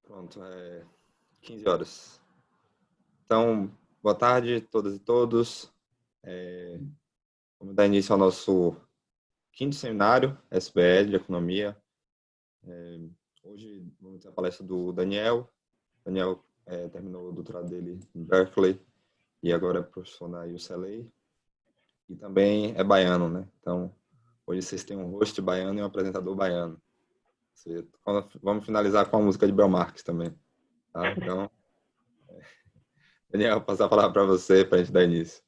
Pronto, 15 horas. Então, boa tarde a todas e todos. Vamos dar início ao nosso quinto seminário SBL de Economia. Hoje vamos ter a palestra do Daniel. Daniel terminou o doutorado dele em Berkeley e agora é professor na UCLA. E também é baiano, né? Então, hoje vocês têm um host baiano e um apresentador baiano. Vamos finalizar com a música de Bel Marques também. Tá? Então, Daniel, passar a palavra para você para a gente dar início.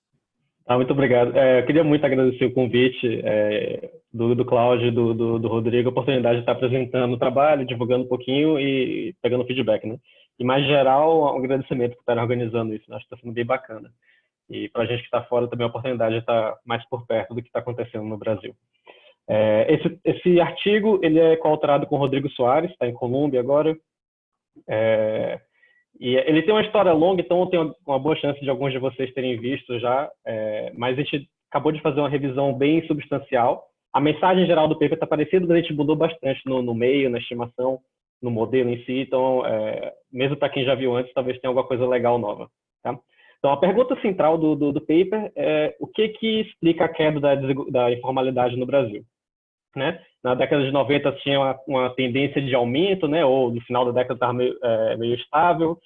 Muito obrigado. Eu queria muito agradecer o convite do Cláudio e do Rodrigo, a oportunidade de estar apresentando o trabalho, divulgando um pouquinho e pegando feedback, né? E, mais geral, um agradecimento por estarem organizando isso. Acho que está sendo bem bacana. E para a gente que está fora também a oportunidade de estar mais por perto do que está acontecendo no Brasil. Esse artigo ele é coautorado com o Rodrigo Soares, está em Colômbia agora. E ele tem uma história longa, então tem uma boa chance de alguns de vocês terem visto já, mas a gente acabou de fazer uma revisão bem substancial. A mensagem geral do paper está parecida, mas a gente mudou bastante no meio, na estimação, no modelo em si, então, mesmo para quem já viu antes, talvez tenha alguma coisa legal nova. Tá? Então, a pergunta central do paper é o que explica a queda da informalidade no Brasil? Né? Na década de 90 tinha uma tendência de aumento, né? Ou no final da década estava meio estável,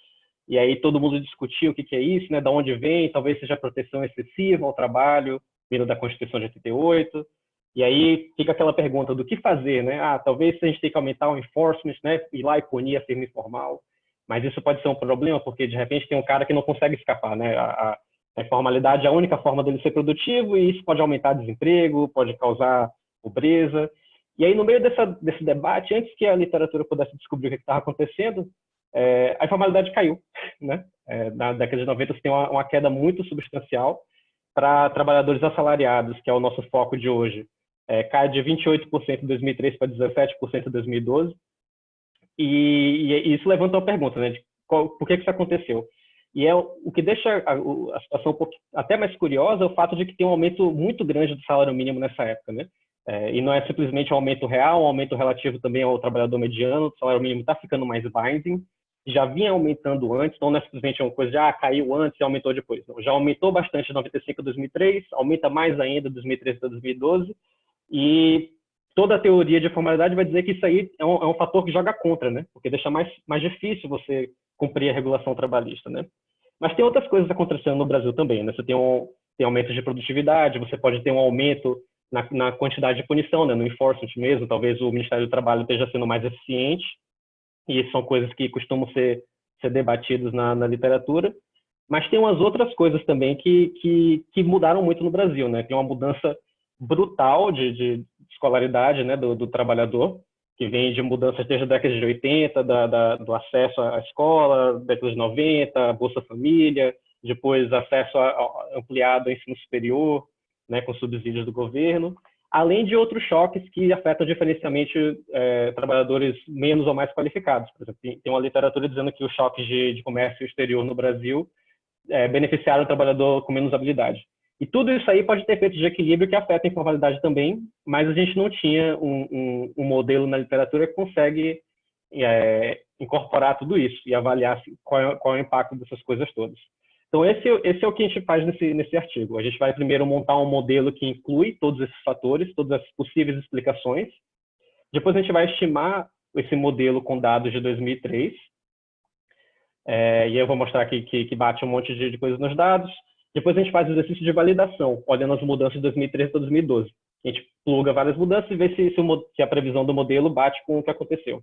e aí todo mundo discutia o que é isso, né? Da onde vem, talvez seja proteção excessiva ao trabalho, vindo da Constituição de 88, e aí fica aquela pergunta do que fazer, né? Talvez a gente tenha que aumentar o enforcement, né? Ir lá e punir a firma informal, mas isso pode ser um problema, porque de repente tem um cara que não consegue escapar, né? A informalidade é a única forma dele ser produtivo, e isso pode aumentar desemprego, pode causar pobreza. E aí, no meio desse debate, antes que a literatura pudesse descobrir o que estava acontecendo, a informalidade caiu. Né? Na década de 90, você tem uma queda muito substancial para trabalhadores assalariados, que é o nosso foco de hoje. Cai de 28% em 2003 para 17% em 2012. E isso levanta uma pergunta, né, de por que isso aconteceu. E o que deixa a situação um pouco até mais curiosa é o fato de que tem um aumento muito grande do salário mínimo nessa época, né? E não é simplesmente um aumento real, um aumento relativo também ao trabalhador mediano. O salário mínimo está ficando mais binding, já vinha aumentando antes, então não é simplesmente uma coisa de caiu antes e aumentou depois. Não, já aumentou bastante de 95 a 2003, aumenta mais ainda de 2013 a 2012, e toda a teoria de formalidade vai dizer que isso aí é um fator que joga contra, né? Porque deixa mais difícil você cumprir a regulação trabalhista, né? Mas tem outras coisas acontecendo no Brasil também, né? Você tem aumento de produtividade, você pode ter um aumento na quantidade de punição, né? No enforcement mesmo, talvez o Ministério do Trabalho esteja sendo mais eficiente, e isso são coisas que costumam ser debatidas na literatura. Mas tem umas outras coisas também que mudaram muito no Brasil, né? Tem uma mudança brutal de escolaridade, né, do trabalhador, que vem de mudanças desde a década de 80, do acesso à escola, década de 90, Bolsa Família, depois acesso ampliado ao ensino superior, né, com subsídios do governo, além de outros choques que afetam diferencialmente trabalhadores menos ou mais qualificados. Por exemplo, tem uma literatura dizendo que os choques de comércio exterior no Brasil beneficiaram o trabalhador com menos habilidade. E tudo isso aí pode ter efeitos de equilíbrio que afetam a informalidade também, mas a gente não tinha um modelo na literatura que consegue incorporar tudo isso e avaliar qual é o impacto dessas coisas todas. Então, esse é o que a gente faz nesse artigo. A gente vai primeiro montar um modelo que inclui todos esses fatores, todas as possíveis explicações. Depois a gente vai estimar esse modelo com dados de 2003. E eu vou mostrar aqui que bate um monte de coisas nos dados. Depois a gente faz o exercício de validação, olhando as mudanças de 2013 para 2012. A gente pluga várias mudanças e vê se a previsão do modelo bate com o que aconteceu.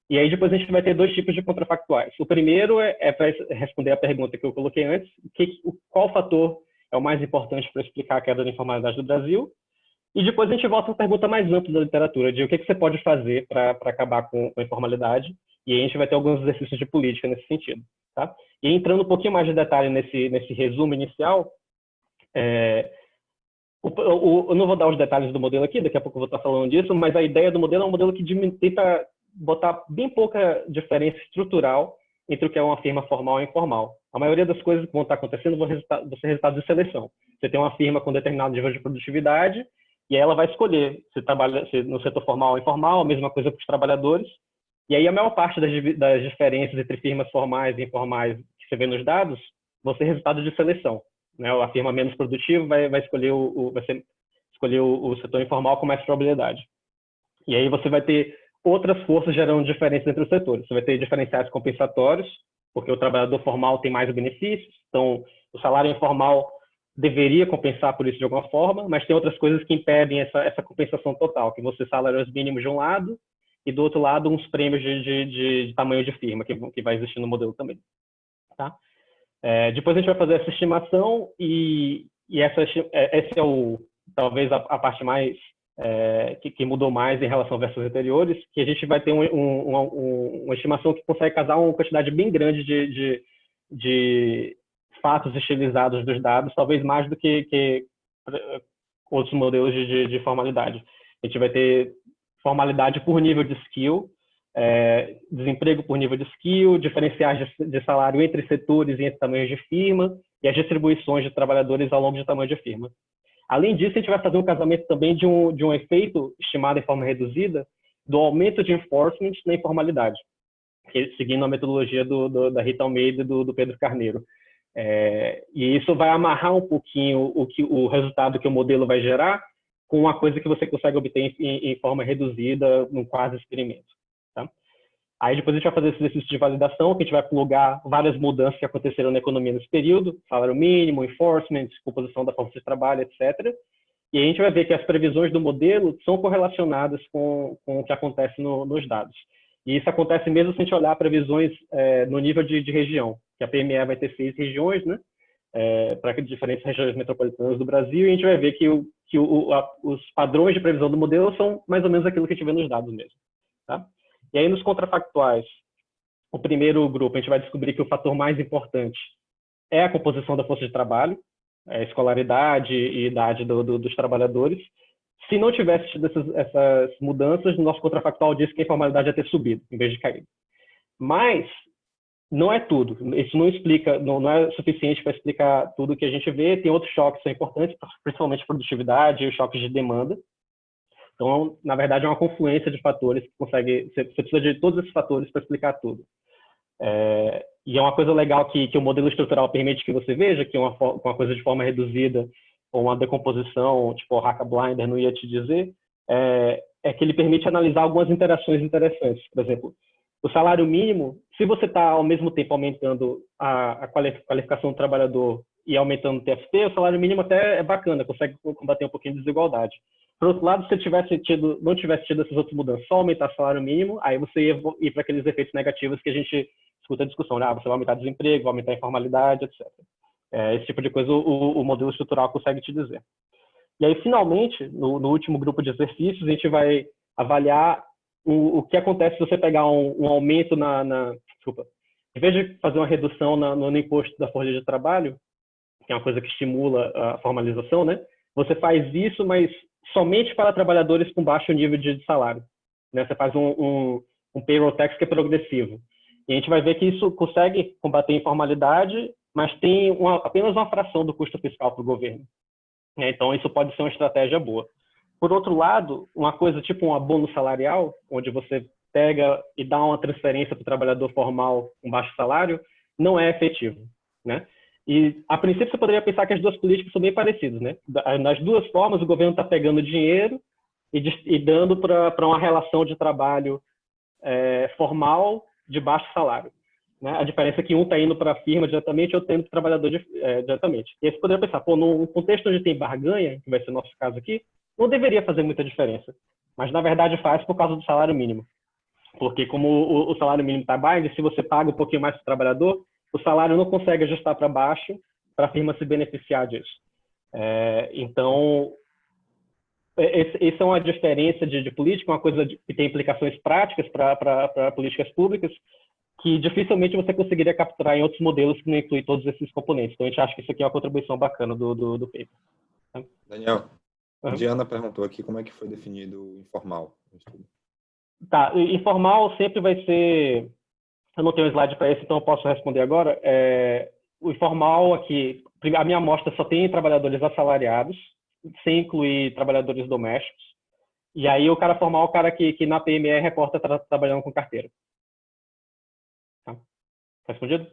E aí depois a gente vai ter dois tipos de contrafactuais. O primeiro é para responder a pergunta que eu coloquei antes, qual fator é o mais importante para explicar a queda da informalidade do Brasil. E depois a gente volta para a pergunta mais ampla da literatura, de o que você pode fazer para acabar com a informalidade. E aí a gente vai ter alguns exercícios de política nesse sentido. Tá? E entrando um pouquinho mais de detalhe nesse resumo inicial, eu não vou dar os detalhes do modelo aqui, daqui a pouco eu vou estar falando disso, mas a ideia do modelo é um modelo que tenta botar bem pouca diferença estrutural entre o que é uma firma formal e informal. A maioria das coisas que vão estar acontecendo vão ser resultados de seleção. Você tem uma firma com determinado nível de produtividade e aí ela vai escolher se trabalha no setor formal ou informal, a mesma coisa para os trabalhadores, E aí a maior parte das diferenças entre firmas formais e informais que você vê nos dados vão ser resultado de seleção, né? A firma menos produtiva vai escolher o setor informal com mais probabilidade. E aí você vai ter outras forças gerando diferenças entre os setores. Você vai ter diferenciais compensatórios, porque o trabalhador formal tem mais benefícios, então o salário informal deveria compensar por isso de alguma forma, mas tem outras coisas que impedem essa compensação total, que vão ser salários mínimos de um lado e do outro lado uns prêmios de tamanho de firma, que vai existir no modelo também. Tá? Depois a gente vai fazer essa estimação e esse é talvez a parte mais que mudou mais em relação às versões anteriores, que a gente vai ter uma estimação que consegue casar uma quantidade bem grande de fatos estilizados dos dados, talvez mais do que outros modelos de formalidade. A gente vai ter formalidade por nível de skill, desemprego por nível de skill, diferenciais de salário entre setores e entre tamanhos de firma, e as distribuições de trabalhadores ao longo de tamanho de firma. Além disso, a gente vai fazer um casamento também de um efeito estimado em forma reduzida do aumento de enforcement na informalidade, seguindo a metodologia da Rita Almeida e do Pedro Carneiro. E isso vai amarrar um pouquinho o resultado que o modelo vai gerar com uma coisa que você consegue obter em forma reduzida num quase experimento. Tá? Aí depois a gente vai fazer esse exercício de validação, que a gente vai plugar várias mudanças que aconteceram na economia nesse período, salário mínimo, enforcement, composição da força de trabalho, etc. E a gente vai ver que as previsões do modelo são correlacionadas com o que acontece nos dados. E isso acontece mesmo se a gente olhar previsões no nível de região, que a PME vai ter 6 regiões, né, para diferentes regiões metropolitanas do Brasil, e a gente vai ver que os padrões de previsão do modelo são mais ou menos aquilo que a gente vê nos dados mesmo. Tá? E aí, nos contrafactuais, o primeiro grupo, a gente vai descobrir que o fator mais importante é a composição da força de trabalho, a escolaridade e idade dos trabalhadores. Se não tivesse tido essas mudanças, o nosso contrafactual diz que a informalidade ia ter subido, em vez de cair. Mas não é tudo. Isso não explica, não é suficiente para explicar tudo que a gente vê. Tem outros choques que são importantes, principalmente produtividade e os choques de demanda. Então, na verdade, é uma confluência de fatores que você precisa de todos esses fatores para explicar tudo. E é uma coisa legal que o modelo estrutural permite que você veja, que uma coisa de forma reduzida, ou uma decomposição, tipo o Haka-Blinder não ia te dizer, é que ele permite analisar algumas interações interessantes. Por exemplo, o salário mínimo, se você está ao mesmo tempo aumentando a qualificação do trabalhador e aumentando o TFT, o salário mínimo até é bacana, consegue combater um pouquinho de desigualdade. Por outro lado, se não tivesse tido essas outras mudanças, só aumentar o salário mínimo, aí você ia ir para aqueles efeitos negativos que a gente escuta a discussão, né? Você vai aumentar o desemprego, vai aumentar a informalidade, etc. Esse tipo de coisa o modelo estrutural consegue te dizer. E aí, finalmente, no último grupo de exercícios, a gente vai avaliar o que acontece se você pegar um aumento desculpa, em vez de fazer uma redução no imposto da folha de trabalho, que é uma coisa que estimula a formalização, né? Você faz isso, mas somente para trabalhadores com baixo nível de salário, né? Você faz um payroll tax que é progressivo. E a gente vai ver que isso consegue combater a informalidade, mas tem apenas uma fração do custo fiscal para o governo. Então, isso pode ser uma estratégia boa. Por outro lado, uma coisa tipo um abono salarial, onde você pega e dá uma transferência para o trabalhador formal com baixo salário, não é efetivo, né? E, a princípio, você poderia pensar que as duas políticas são bem parecidas, né? Nas duas formas, o governo está pegando dinheiro e dando para uma relação de trabalho formal de baixo salário, né? A diferença é que um está indo para a firma diretamente e outro está indo para o trabalhador diretamente. E aí você poderia pensar, num contexto onde tem barganha, que vai ser o nosso caso aqui, não deveria fazer muita diferença. Mas, na verdade, faz por causa do salário mínimo. Porque como o salário mínimo está baixo, se você paga um pouquinho mais para o trabalhador, o salário não consegue ajustar para baixo para a firma se beneficiar disso. Então, essa é uma diferença de política, uma coisa que tem implicações práticas para políticas públicas, que dificilmente você conseguiria capturar em outros modelos que não incluem todos esses componentes. Então, a gente acha que isso aqui é uma contribuição bacana do paper. Tá? Daniel, Diana perguntou aqui como é que foi definido o informal no estudo. Tá, informal sempre vai ser... Eu não tenho slide para isso, então eu posso responder agora. O informal aqui, a minha amostra só tem trabalhadores assalariados, sem incluir trabalhadores domésticos. E aí o cara formal é o cara que na PME reporta trabalhando com carteira. Tá? Tá respondido?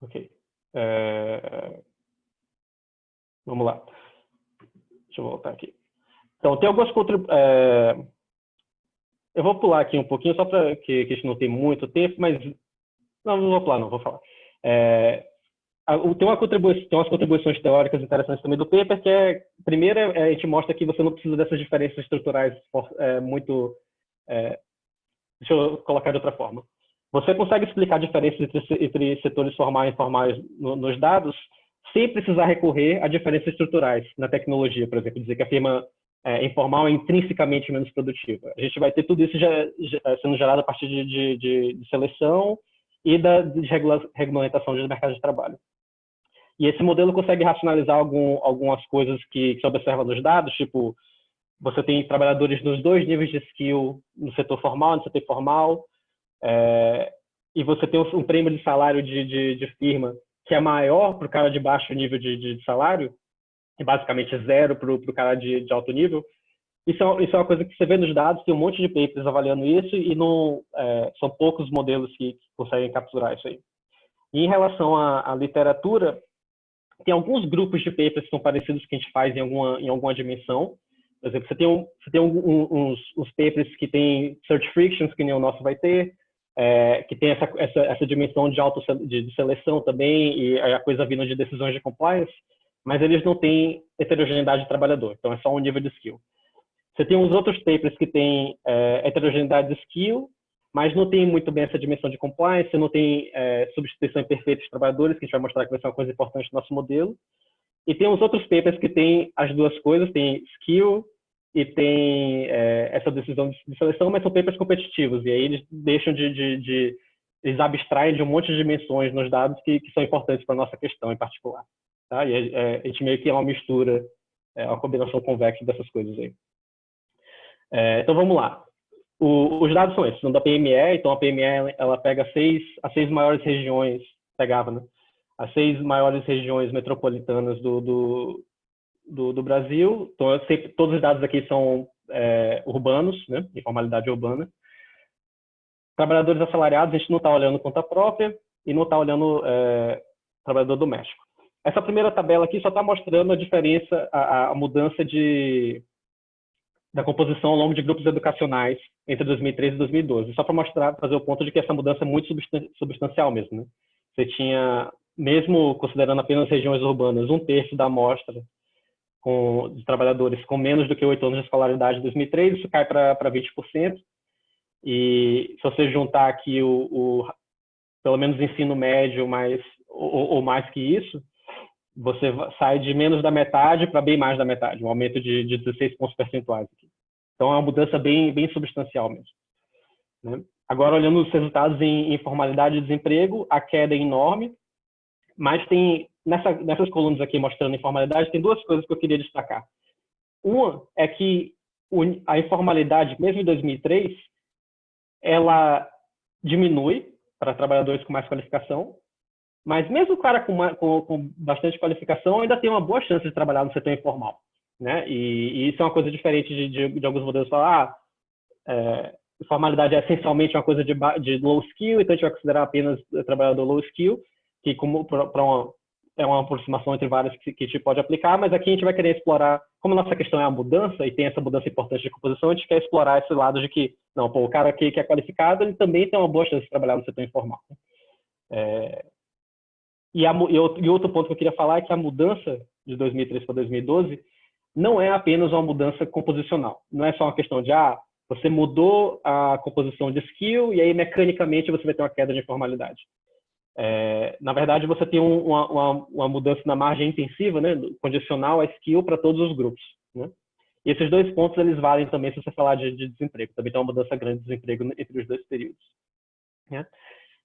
Ok. Vamos lá. Deixa eu voltar aqui. Então, tem algumas eu vou pular aqui um pouquinho, só para que a gente não tenha muito tempo, mas... Não vou pular, não, vou falar. Tem umas contribuições teóricas interessantes também do paper, que primeiro, a gente mostra que você não precisa dessas diferenças estruturais muito... deixa eu colocar de outra forma. Você consegue explicar diferenças entre setores formais e informais nos dados sem precisar recorrer a diferenças estruturais na tecnologia, por exemplo, dizer que a firma informal é intrinsecamente menos produtiva. A gente vai ter tudo isso sendo gerado a partir de seleção e de regulamentação dos mercados de trabalho. E esse modelo consegue racionalizar algumas coisas que se observa nos dados, tipo, você tem trabalhadores nos dois níveis de skill, no setor formal e no setor informal, e você tem um prêmio de salário de firma que é maior para o cara de baixo nível de salário, e basicamente zero para o cara de alto nível. Isso é uma coisa que você vê nos dados, tem um monte de papers avaliando isso, e são poucos modelos que conseguem capturar isso aí. E em relação à literatura, tem alguns grupos de papers que são parecidos que a gente faz em alguma dimensão. Por exemplo, você tem uns papers que tem search frictions, que nem o nosso vai ter, que tem essa dimensão de seleção também, e a coisa vindo de decisões de compliance, mas eles não têm heterogeneidade de trabalhador, então é só um nível de skill. Você tem uns outros papers que têm heterogeneidade de skill, mas não tem muito bem essa dimensão de compliance, não tem substituição imperfeita de trabalhadores, que a gente vai mostrar que vai ser uma coisa importante no nosso modelo. E tem uns outros papers que têm as duas coisas, tem skill e tem essa decisão de seleção, mas são papers competitivos, e aí eles deixam eles abstraem de um monte de dimensões nos dados que são importantes para a nossa questão em particular. Tá? E a gente meio que é uma mistura, uma combinação convexa dessas coisas aí. Então vamos lá. Os dados são esses, são da PME, então a PME ela pega as seis maiores regiões, né? As 6 maiores regiões metropolitanas do Brasil. Então, todos os dados aqui são urbanos, né? Informalidade urbana. Trabalhadores assalariados, a gente não está olhando conta própria e não está olhando trabalhador doméstico. Essa primeira tabela aqui só está mostrando a diferença, a mudança da composição ao longo de grupos educacionais entre 2013 e 2012. Só para fazer o ponto de que essa mudança é muito substancial mesmo, né? Você tinha, mesmo considerando apenas regiões urbanas, 1/3 da amostra de trabalhadores com menos do que 8 anos de escolaridade em 2003, isso cai para 20%. E se você juntar aqui pelo menos ensino médio ou mais que isso, você sai de menos da metade para bem mais da metade, um aumento de 16 pontos percentuais aqui. Então, é uma mudança bem substancial mesmo, né? Agora, olhando os resultados em informalidade e desemprego, a queda é enorme, mas tem, nessas colunas aqui mostrando informalidade, tem 2 coisas que eu queria destacar. Uma é que a informalidade, mesmo em 2003, ela diminui para trabalhadores com mais qualificação, mas mesmo o cara com bastante qualificação ainda tem uma boa chance de trabalhar no setor informal, né? E isso é uma coisa diferente de alguns modelos falar, informalidade é essencialmente uma coisa de low skill, então a gente vai considerar apenas trabalhador low skill, que é uma aproximação entre várias que a gente pode aplicar, mas aqui a gente vai querer explorar, como a nossa questão é a mudança, e tem essa mudança importante de composição, a gente quer explorar esse lado de que, não, pô, o cara aqui que é qualificado, ele também tem uma boa chance de trabalhar no setor informal. E outro ponto que eu queria falar é que a mudança de 2003 para 2012 não é apenas uma mudança composicional. Não é só uma questão de, você mudou a composição de skill e aí mecanicamente você vai ter uma queda de informalidade. Na verdade, você tem uma mudança na margem intensiva, né, condicional a skill para todos os grupos, né? E esses 2 pontos, eles valem também se você falar de desemprego. Também tem uma mudança grande de desemprego entre os 2 períodos, né?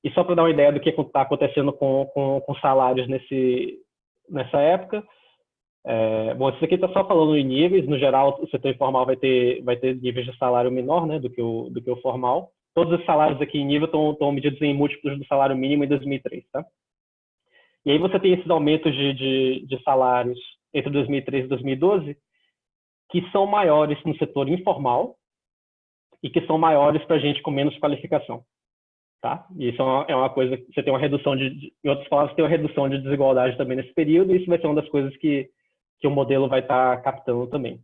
E só para dar uma ideia do que está acontecendo com salários nessa época, bom, isso aqui está só falando em níveis. No geral, o setor informal vai ter níveis de salário menor, né, do que o formal. Todos os salários aqui em nível estão medidos em múltiplos do salário mínimo em 2003, tá? E aí você tem esses aumentos de salários entre 2013 e 2012 que são maiores no setor informal e que são maiores para gente com menos qualificação. Tá? E isso é uma coisa que você tem uma redução em outras palavras, tem uma redução de desigualdade também nesse período, e isso vai ser uma das coisas que o modelo vai estar captando também.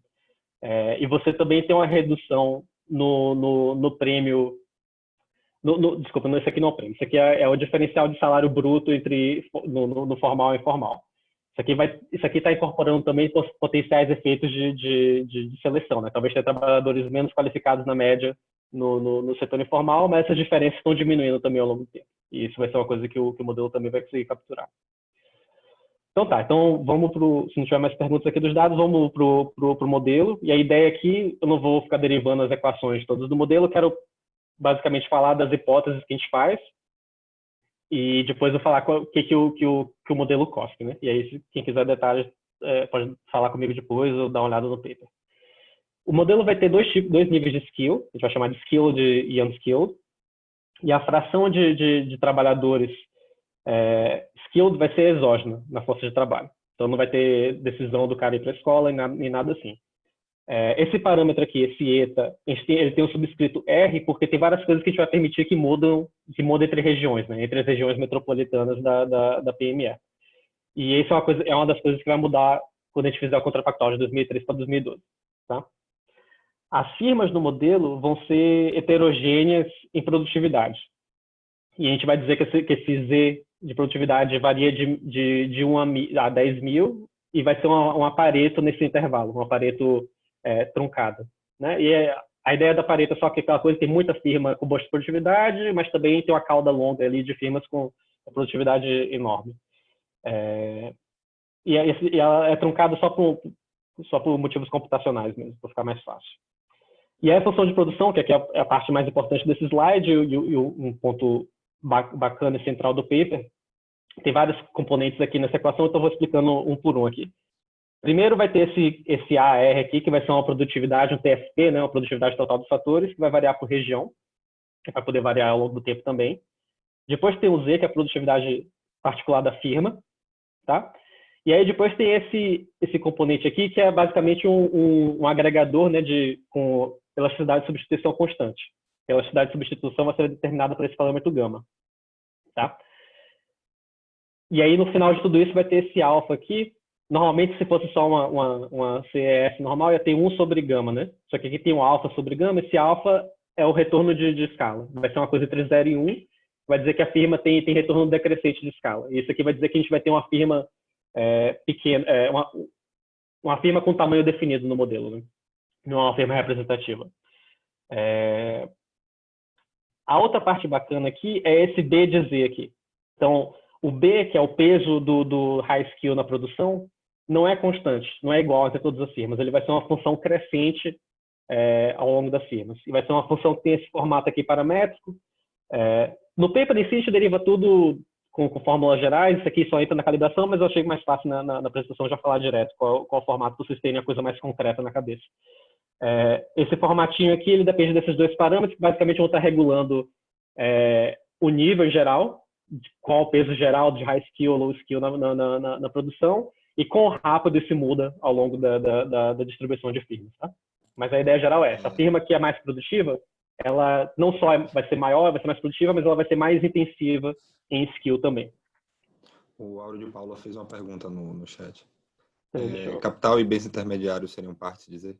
E você também tem uma redução no prêmio, desculpa, esse aqui não é o prêmio, isso aqui é o diferencial de salário bruto no formal e informal. Isso aqui está incorporando também potenciais efeitos de seleção, né? Talvez tenha trabalhadores menos qualificados na média no setor informal, mas essas diferenças estão diminuindo também ao longo do tempo. E isso vai ser uma coisa que o modelo também vai conseguir capturar. Então tá, então vamos se não tiver mais perguntas aqui dos dados, vamos pro modelo. E a ideia aqui, eu não vou ficar derivando as equações todas do modelo, eu quero basicamente falar das hipóteses que a gente faz e depois eu falar o que o modelo cospe, né? E aí, quem quiser detalhes, pode falar comigo depois ou dar uma olhada no paper. O modelo vai ter dois níveis de skill, a gente vai chamar de skilled e unskilled, e a fração de trabalhadores skilled vai ser exógena na força de trabalho. Então, não vai ter decisão do cara ir para a escola nem nada assim. Esse parâmetro aqui, esse eta, ele tem um subscrito R, porque tem várias coisas que a gente vai permitir que mudam entre regiões, né? Entre as regiões metropolitanas da PME. E isso é uma das coisas que vai mudar quando a gente fizer o contrafactual de 2003 para 2012. Tá? As firmas no modelo vão ser heterogêneas em produtividade. E a gente vai dizer que esse Z de produtividade varia de 1 a 10 mil e vai ser um Pareto nesse intervalo, um Pareto truncado. Né? E a ideia da Pareto é só que aquela coisa tem muita firma com boa produtividade, mas também tem uma cauda longa ali de firmas com produtividade enorme. E ela é truncada só por motivos computacionais mesmo, para ficar mais fácil. E a função de produção, que aqui é a parte mais importante desse slide, e um ponto bacana e central do paper, tem vários componentes aqui nessa equação, então eu vou explicando um por um aqui. Primeiro vai ter esse AR aqui, que vai ser uma produtividade, um TFP, né, uma produtividade total dos fatores, que vai variar por região, que vai poder variar ao longo do tempo também. Depois tem o Z, que é a produtividade particular da firma, tá? E aí depois tem esse componente aqui, que é basicamente um agregador, né, com elasticidade de substituição constante. A elasticidade de substituição vai ser determinada por esse parâmetro gama, tá? E aí no final de tudo isso vai ter esse alfa aqui. Normalmente, se fosse só uma CES normal, ia ter 1 sobre gama, né? Só que aqui tem um alfa sobre gama, esse alfa é o retorno de escala. Vai ser uma coisa entre 0 e 1, vai dizer que a firma tem retorno decrescente de escala. E isso aqui vai dizer que a gente vai ter uma firma pequena, uma firma com tamanho definido no modelo, né? Não é uma firma representativa. A outra parte bacana aqui é esse B de Z aqui. Então, o B, que é o peso do high skill na produção, não é constante, não é igual entre todas as firmas. Ele vai ser uma função crescente ao longo das firmas. E vai ser uma função que tem esse formato aqui paramétrico. No paper em si, a gente deriva tudo com fórmulas gerais. Isso aqui só entra na calibração, mas eu achei mais fácil na apresentação já falar direto qual o formato que vocês terem a coisa mais concreta na cabeça. Esse formatinho aqui, ele depende desses dois parâmetros, que basicamente vão estar regulando o nível em geral, qual o peso geral de high skill ou low skill na produção, e quão rápido isso muda ao longo da distribuição de firmas. Tá? Mas a ideia geral é essa. A firma que é mais produtiva, ela não só vai ser maior, vai ser mais produtiva, mas ela vai ser mais intensiva em skill também. O Áureo de Paula fez uma pergunta no chat. Então, Capital e bens intermediários seriam parte, se dizer?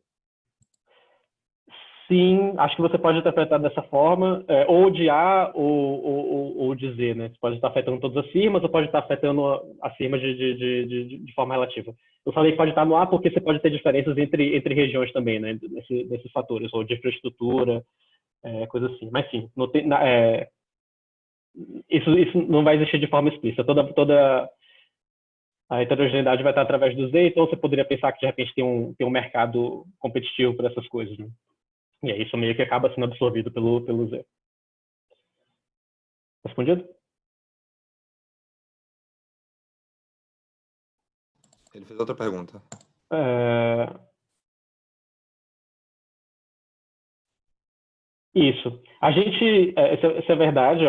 Sim, acho que você pode interpretar dessa forma, ou de A ou de Z, né? Você pode estar afetando todas as firmas ou pode estar afetando as firmas de forma relativa. Eu falei que pode estar no A porque você pode ter diferenças entre regiões também, né? Nesses fatores, ou de infraestrutura, coisa assim. Mas sim, isso não vai existir de forma explícita. Toda a heterogeneidade vai estar através do Z, então você poderia pensar que de repente tem um mercado competitivo para essas coisas, né? E aí isso meio que acaba sendo absorvido pelo Z. Respondido? Ele fez outra pergunta. Isso. A gente, isso é verdade,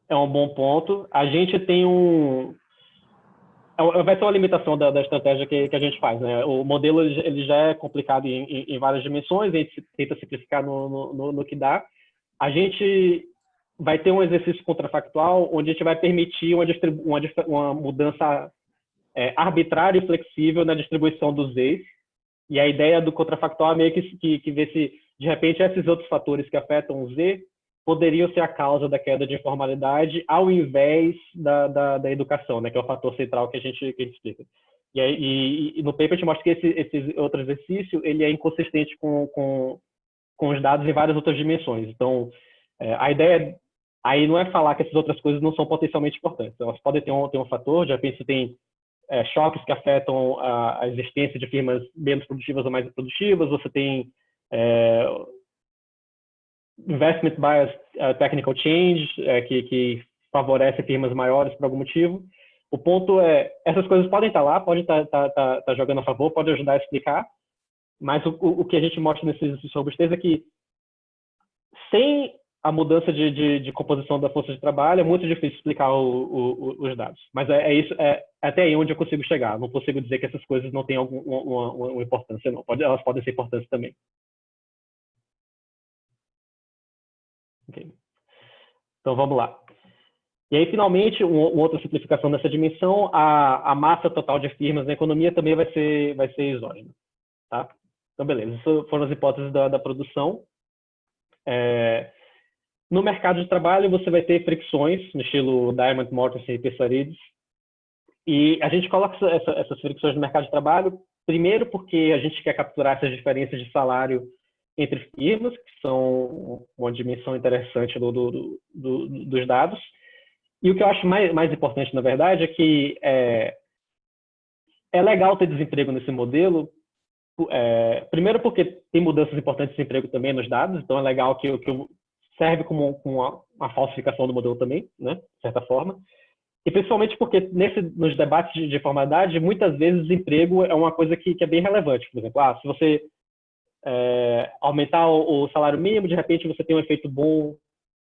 É um bom ponto. A gente tem vai ter uma limitação da estratégia que a gente faz, né? O modelo ele já é complicado em várias dimensões, a gente tenta simplificar no que dá. A gente vai ter um exercício contrafactual onde a gente vai permitir uma mudança arbitrária e flexível na distribuição dos Zs. E a ideia do contrafactual é meio que ver se, de repente, esses outros fatores que afetam o Z poderiam ser a causa da queda de informalidade ao invés da educação, né, que é o fator central que a gente explica. E no paper a gente mostra que esse outro exercício ele é inconsistente com os dados em várias outras dimensões. Então, a ideia aí não é falar que essas outras coisas não são potencialmente importantes. Elas podem ter um fator, de repente você tem choques que afetam a existência de firmas menos produtivas ou mais produtivas, você tem investment bias, technical change, que favorece firmas maiores por algum motivo. O ponto é, essas coisas podem estar lá, podem estar jogando a favor, podem ajudar a explicar, mas o que a gente mostra nesses robustez é que sem a mudança de composição da força de trabalho é muito difícil explicar os dados. Mas é até aí onde eu consigo chegar. Não consigo dizer que essas coisas não têm uma importância, não. Elas podem ser importantes também. Okay. Então, vamos lá. E aí, finalmente, uma outra simplificação dessa dimensão, a massa total de firmas na economia também vai ser exógena. Tá? Então, beleza. Essas foram as hipóteses da produção. No mercado de trabalho, você vai ter fricções, no estilo Diamond, Mortensen e Persarides. E a gente coloca essas fricções no mercado de trabalho, primeiro porque a gente quer capturar essas diferenças de salário entre firmas, que são uma dimensão interessante dos dados. E o que eu acho mais importante, na verdade, é que é legal ter desemprego nesse modelo, primeiro porque tem mudanças importantes de desemprego também nos dados, então é legal que serve como uma falsificação do modelo também, né, de certa forma. E principalmente porque nos debates de formalidade, muitas vezes o desemprego é uma coisa que é bem relevante. Por exemplo, se você aumentar o salário mínimo, de repente você tem um efeito bom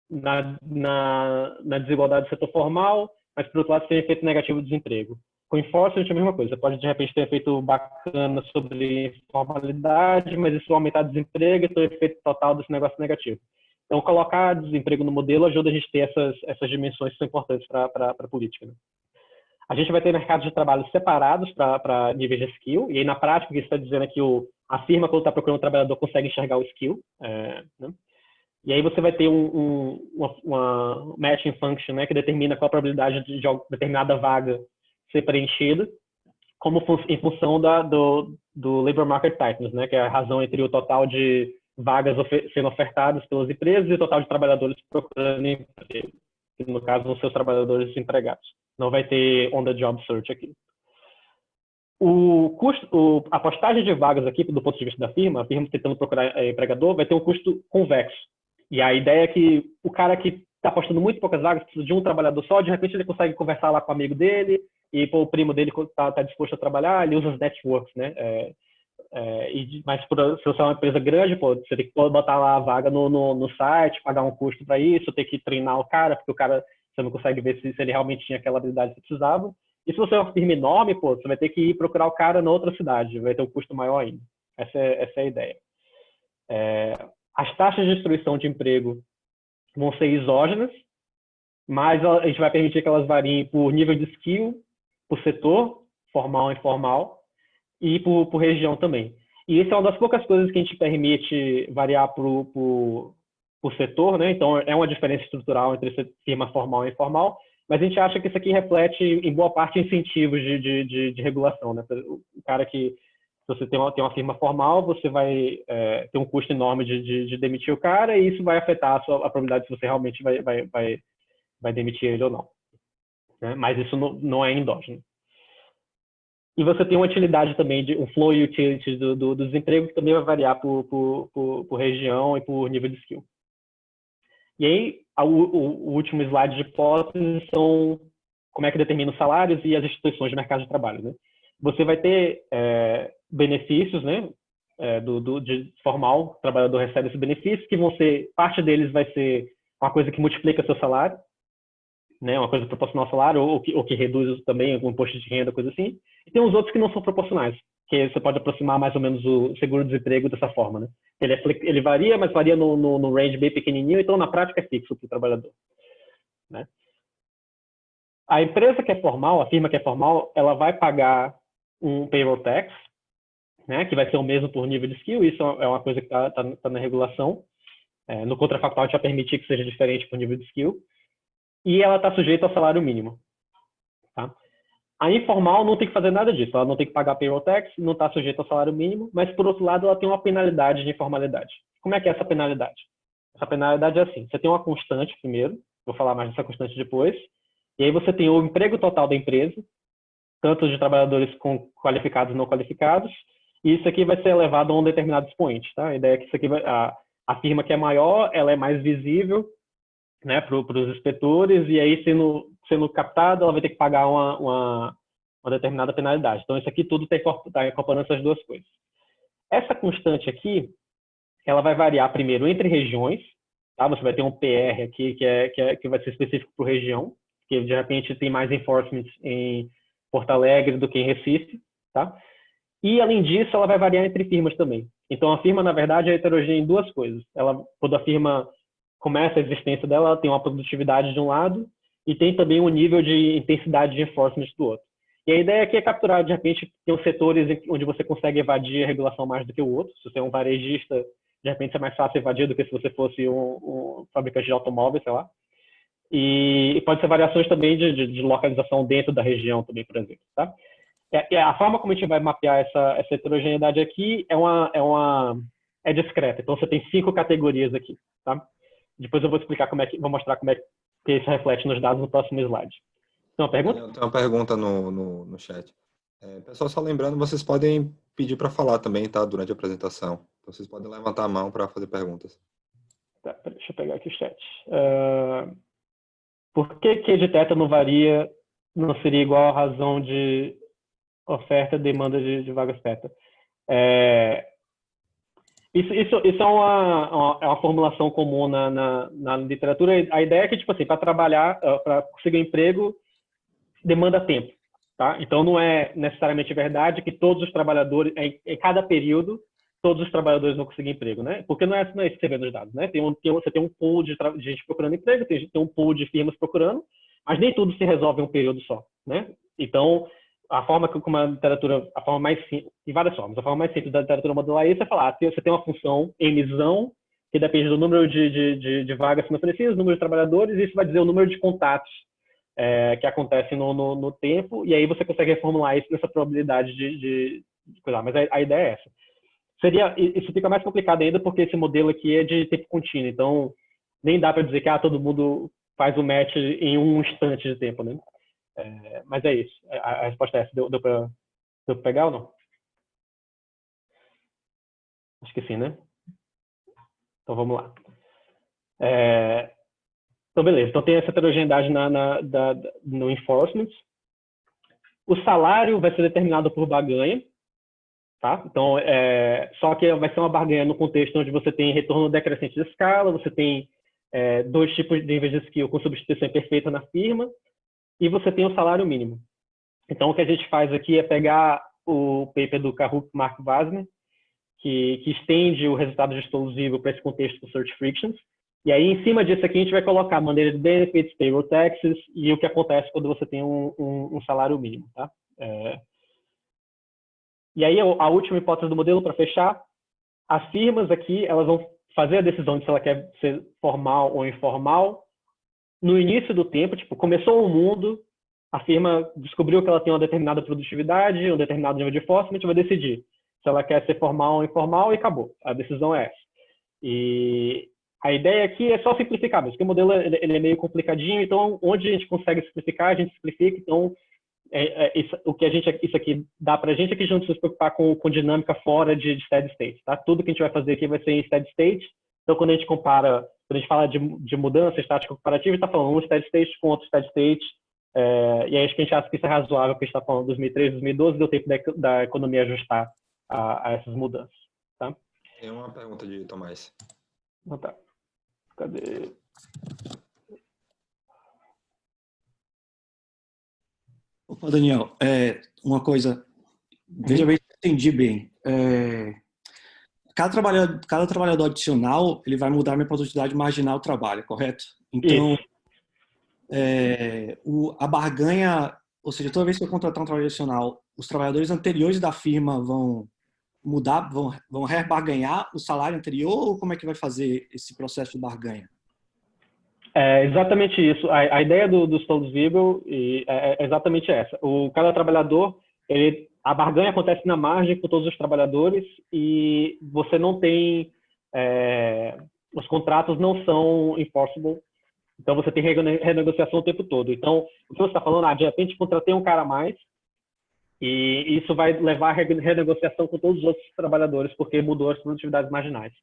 na desigualdade do setor formal, mas, por outro lado, você tem um efeito negativo do desemprego. Com enforcement é a mesma coisa. Você pode, de repente, ter um efeito bacana sobre informalidade, mas isso aumentar o desemprego e ter o efeito total desse negócio negativo. Então, colocar desemprego no modelo ajuda a gente a ter essas dimensões que são importantes para a política. Né? A gente vai ter mercados de trabalho separados para níveis de skill, e aí, na prática, o que isso está dizendo é que a firma, quando está procurando um trabalhador, consegue enxergar o skill. Né? E aí você vai ter uma matching function, né, que determina qual a probabilidade de determinada vaga ser preenchida, em função do labor market tightness, né, que é a razão entre o total de vagas sendo ofertadas pelas empresas e o total de trabalhadores procurando emprego, que no caso vão ser os trabalhadores desempregados. Não vai ter on-the-job search aqui. A postagem de vagas aqui, do ponto de vista da firma, a firma tentando procurar empregador, vai ter um custo convexo. E a ideia é que o cara que está postando muito poucas vagas, precisa de um trabalhador só, de repente ele consegue conversar lá com o amigo dele, e o primo dele está disposto a trabalhar, ele usa os networks, né? Mas se você é uma empresa grande, você tem que botar lá a vaga no site, pagar um custo para isso, ter que treinar o cara, porque o cara, você não consegue ver se ele realmente tinha aquela habilidade que precisava. E se você é uma firma enorme, você vai ter que ir procurar o cara na outra cidade, vai ter um custo maior ainda. Essa é a ideia. As taxas de destruição de emprego vão ser exógenas, mas a gente vai permitir que elas variem por nível de skill, por setor, formal e informal, e por região também. E isso é uma das poucas coisas que a gente permite variar por setor, né? Então, é uma diferença estrutural entre firma formal e informal, mas a gente acha que isso aqui reflete, em boa parte, incentivos de regulação, né? O cara que, se você tem uma firma formal, você vai ter um custo enorme de demitir o cara, e isso vai afetar a probabilidade de você realmente vai demitir ele ou não. Né? Mas isso não é endógeno. E você tem uma utilidade também, um flow utility do desemprego, que também vai variar por região e por nível de skill. E aí, o último slide de hipóteses são como é que determina os salários e as instituições de mercado de trabalho. Né? Você vai ter benefícios, né, de formal, o trabalhador recebe esses benefícios, que vão ser, parte deles vai ser uma coisa que multiplica seu salário, né? Uma coisa proporcional ao salário, ou que reduz também algum imposto de renda, coisa assim. E tem os outros que não são proporcionais, que você pode aproximar mais ou menos o seguro-desemprego dessa forma, né? Ele varia, mas varia no range bem pequenininho, então na prática é fixo para o trabalhador, né? A empresa que é formal, a firma que é formal, ela vai pagar um payroll tax, né, que vai ser o mesmo por nível de skill, isso é uma coisa que tá na regulação. No contrafactual já permitir que seja diferente por nível de skill, e ela está sujeita ao salário mínimo. Tá? A informal não tem que fazer nada disso, ela não tem que pagar payroll tax, não está sujeita ao salário mínimo, mas por outro lado ela tem uma penalidade de informalidade. Como é que é essa penalidade? Essa penalidade é assim, você tem uma constante primeiro, vou falar mais dessa constante depois, e aí você tem o emprego total da empresa, tanto de trabalhadores qualificados e não qualificados, e isso aqui vai ser elevado a um determinado expoente. Tá? A ideia é que isso aqui a firma que é maior, ela é mais visível, né, para os inspetores, e aí sendo captada, ela vai ter que pagar uma determinada penalidade. Então, isso aqui tudo está incorporando essas duas coisas. Essa constante aqui, ela vai variar primeiro entre regiões, tá? Você vai ter um PR aqui que vai ser específico por região, que de repente tem mais enforcement em Porto Alegre do que em Recife, tá? E além disso, ela vai variar entre firmas também. Então a firma, na verdade, é heterogênea em duas coisas. Quando a firma começa a existência dela, ela tem uma produtividade de um lado e tem também um nível de intensidade de enforcement do outro. E a ideia aqui é capturar, de repente, tem setores onde você consegue evadir a regulação mais do que o outro. Se você é um varejista, de repente é mais fácil evadir do que se você fosse um fabricante de automóveis, sei lá. E pode ser variações também de localização dentro da região também, por exemplo, tá? A forma como a gente vai mapear essa heterogeneidade aqui é discreta. Então você tem 5 categorias aqui, tá? Depois eu vou explicar vou mostrar como é que isso reflete nos dados no próximo slide. Tem uma pergunta? Eu tenho uma pergunta no chat. Pessoal, só lembrando, vocês podem pedir para falar também, tá? Durante a apresentação. Então, vocês podem levantar a mão para fazer perguntas. Tá, deixa eu pegar aqui o chat. Por que de teta não varia, não seria igual à razão de oferta e demanda de vagas teta? Isso é uma formulação comum na literatura. A ideia é que, tipo assim, para trabalhar, para conseguir um emprego, demanda tempo. Tá? Então, não é necessariamente verdade que todos os trabalhadores, em cada período, todos os trabalhadores vão conseguir emprego, né? Porque não é isso que você vê nos dados, né? Você tem um pool de gente procurando emprego, tem um pool de firmas procurando, mas nem tudo se resolve em um período só, né? Então, a forma como a literatura, a forma mais simples, de várias formas, a forma mais simples da literatura modular é isso, é falar, você tem uma função emissão, que depende do número de vagas sendo oferecidas, número de trabalhadores, e isso vai dizer o número de contatos que acontecem no tempo, e aí você consegue reformular isso nessa probabilidade de coisa. Mas a ideia é essa. Isso fica mais complicado ainda porque esse modelo aqui é de tempo contínuo, então nem dá para dizer que todo mundo faz o match em um instante de tempo, né? Mas é isso. A resposta é essa. Deu para pegar ou não? Acho que sim, né? Então vamos lá. Então, beleza. Então tem essa heterogeneidade no enforcement. O salário vai ser determinado por barganha. Tá? Então, só que vai ser uma barganha no contexto onde você tem retorno decrescente de escala, você tem 2 tipos de níveis de skill com substituição imperfeita na firma, e você tem o salário mínimo. Então, o que a gente faz aqui é pegar o paper do Kahoot Mark Wasmer, que estende o resultado exclusivo para esse contexto do Search Frictions, e aí, em cima disso aqui, a gente vai colocar maneira de benefits, payroll taxes, e o que acontece quando você tem um salário mínimo. Tá? E aí, a última hipótese do modelo, para fechar, as firmas aqui, elas vão fazer a decisão de se ela quer ser formal ou informal no início do tempo, tipo, começou o mundo, a firma descobriu que ela tem uma determinada produtividade, um determinado nível de enforcement, vai decidir se ela quer ser formal ou informal e acabou. A decisão é essa. E a ideia aqui é só simplificar, mas porque o modelo ele é meio complicadinho, então onde a gente consegue simplificar, a gente simplifica. Então, isso aqui dá para a gente é que a gente não precisa se preocupar com dinâmica fora de steady state. Tá? Tudo que a gente vai fazer aqui vai ser em steady state. Então, quando a gente compara, quando a gente fala de mudança estática comparativa, a gente está falando um steady state com outro steady state. E aí acho que a gente acha que isso é razoável, porque a gente está falando de 2013, 2012, deu tempo da economia ajustar a essas mudanças. Tá? Tem uma pergunta de Tomás. Então, tá. Cadê? Opa, Daniel, uma coisa, veja bem se eu entendi bem. Cada trabalhador adicional, ele vai mudar a minha produtividade marginal do trabalho, correto? Então, Isso. a barganha, ou seja, toda vez que eu contratar um trabalhador adicional, os trabalhadores anteriores da firma vão mudar, vão rebarganhar o salário anterior, ou como é que vai fazer esse processo de barganha? É exatamente isso. A ideia do Stollsville é exatamente essa. Cada trabalhador, a barganha acontece na margem com todos os trabalhadores e você não tem... os contratos não são enforceable, então você tem renegociação o tempo todo. Então, o que você está falando, de repente contratei um cara a mais e isso vai levar a renegociação com todos os outros trabalhadores porque mudou as produtividades marginais.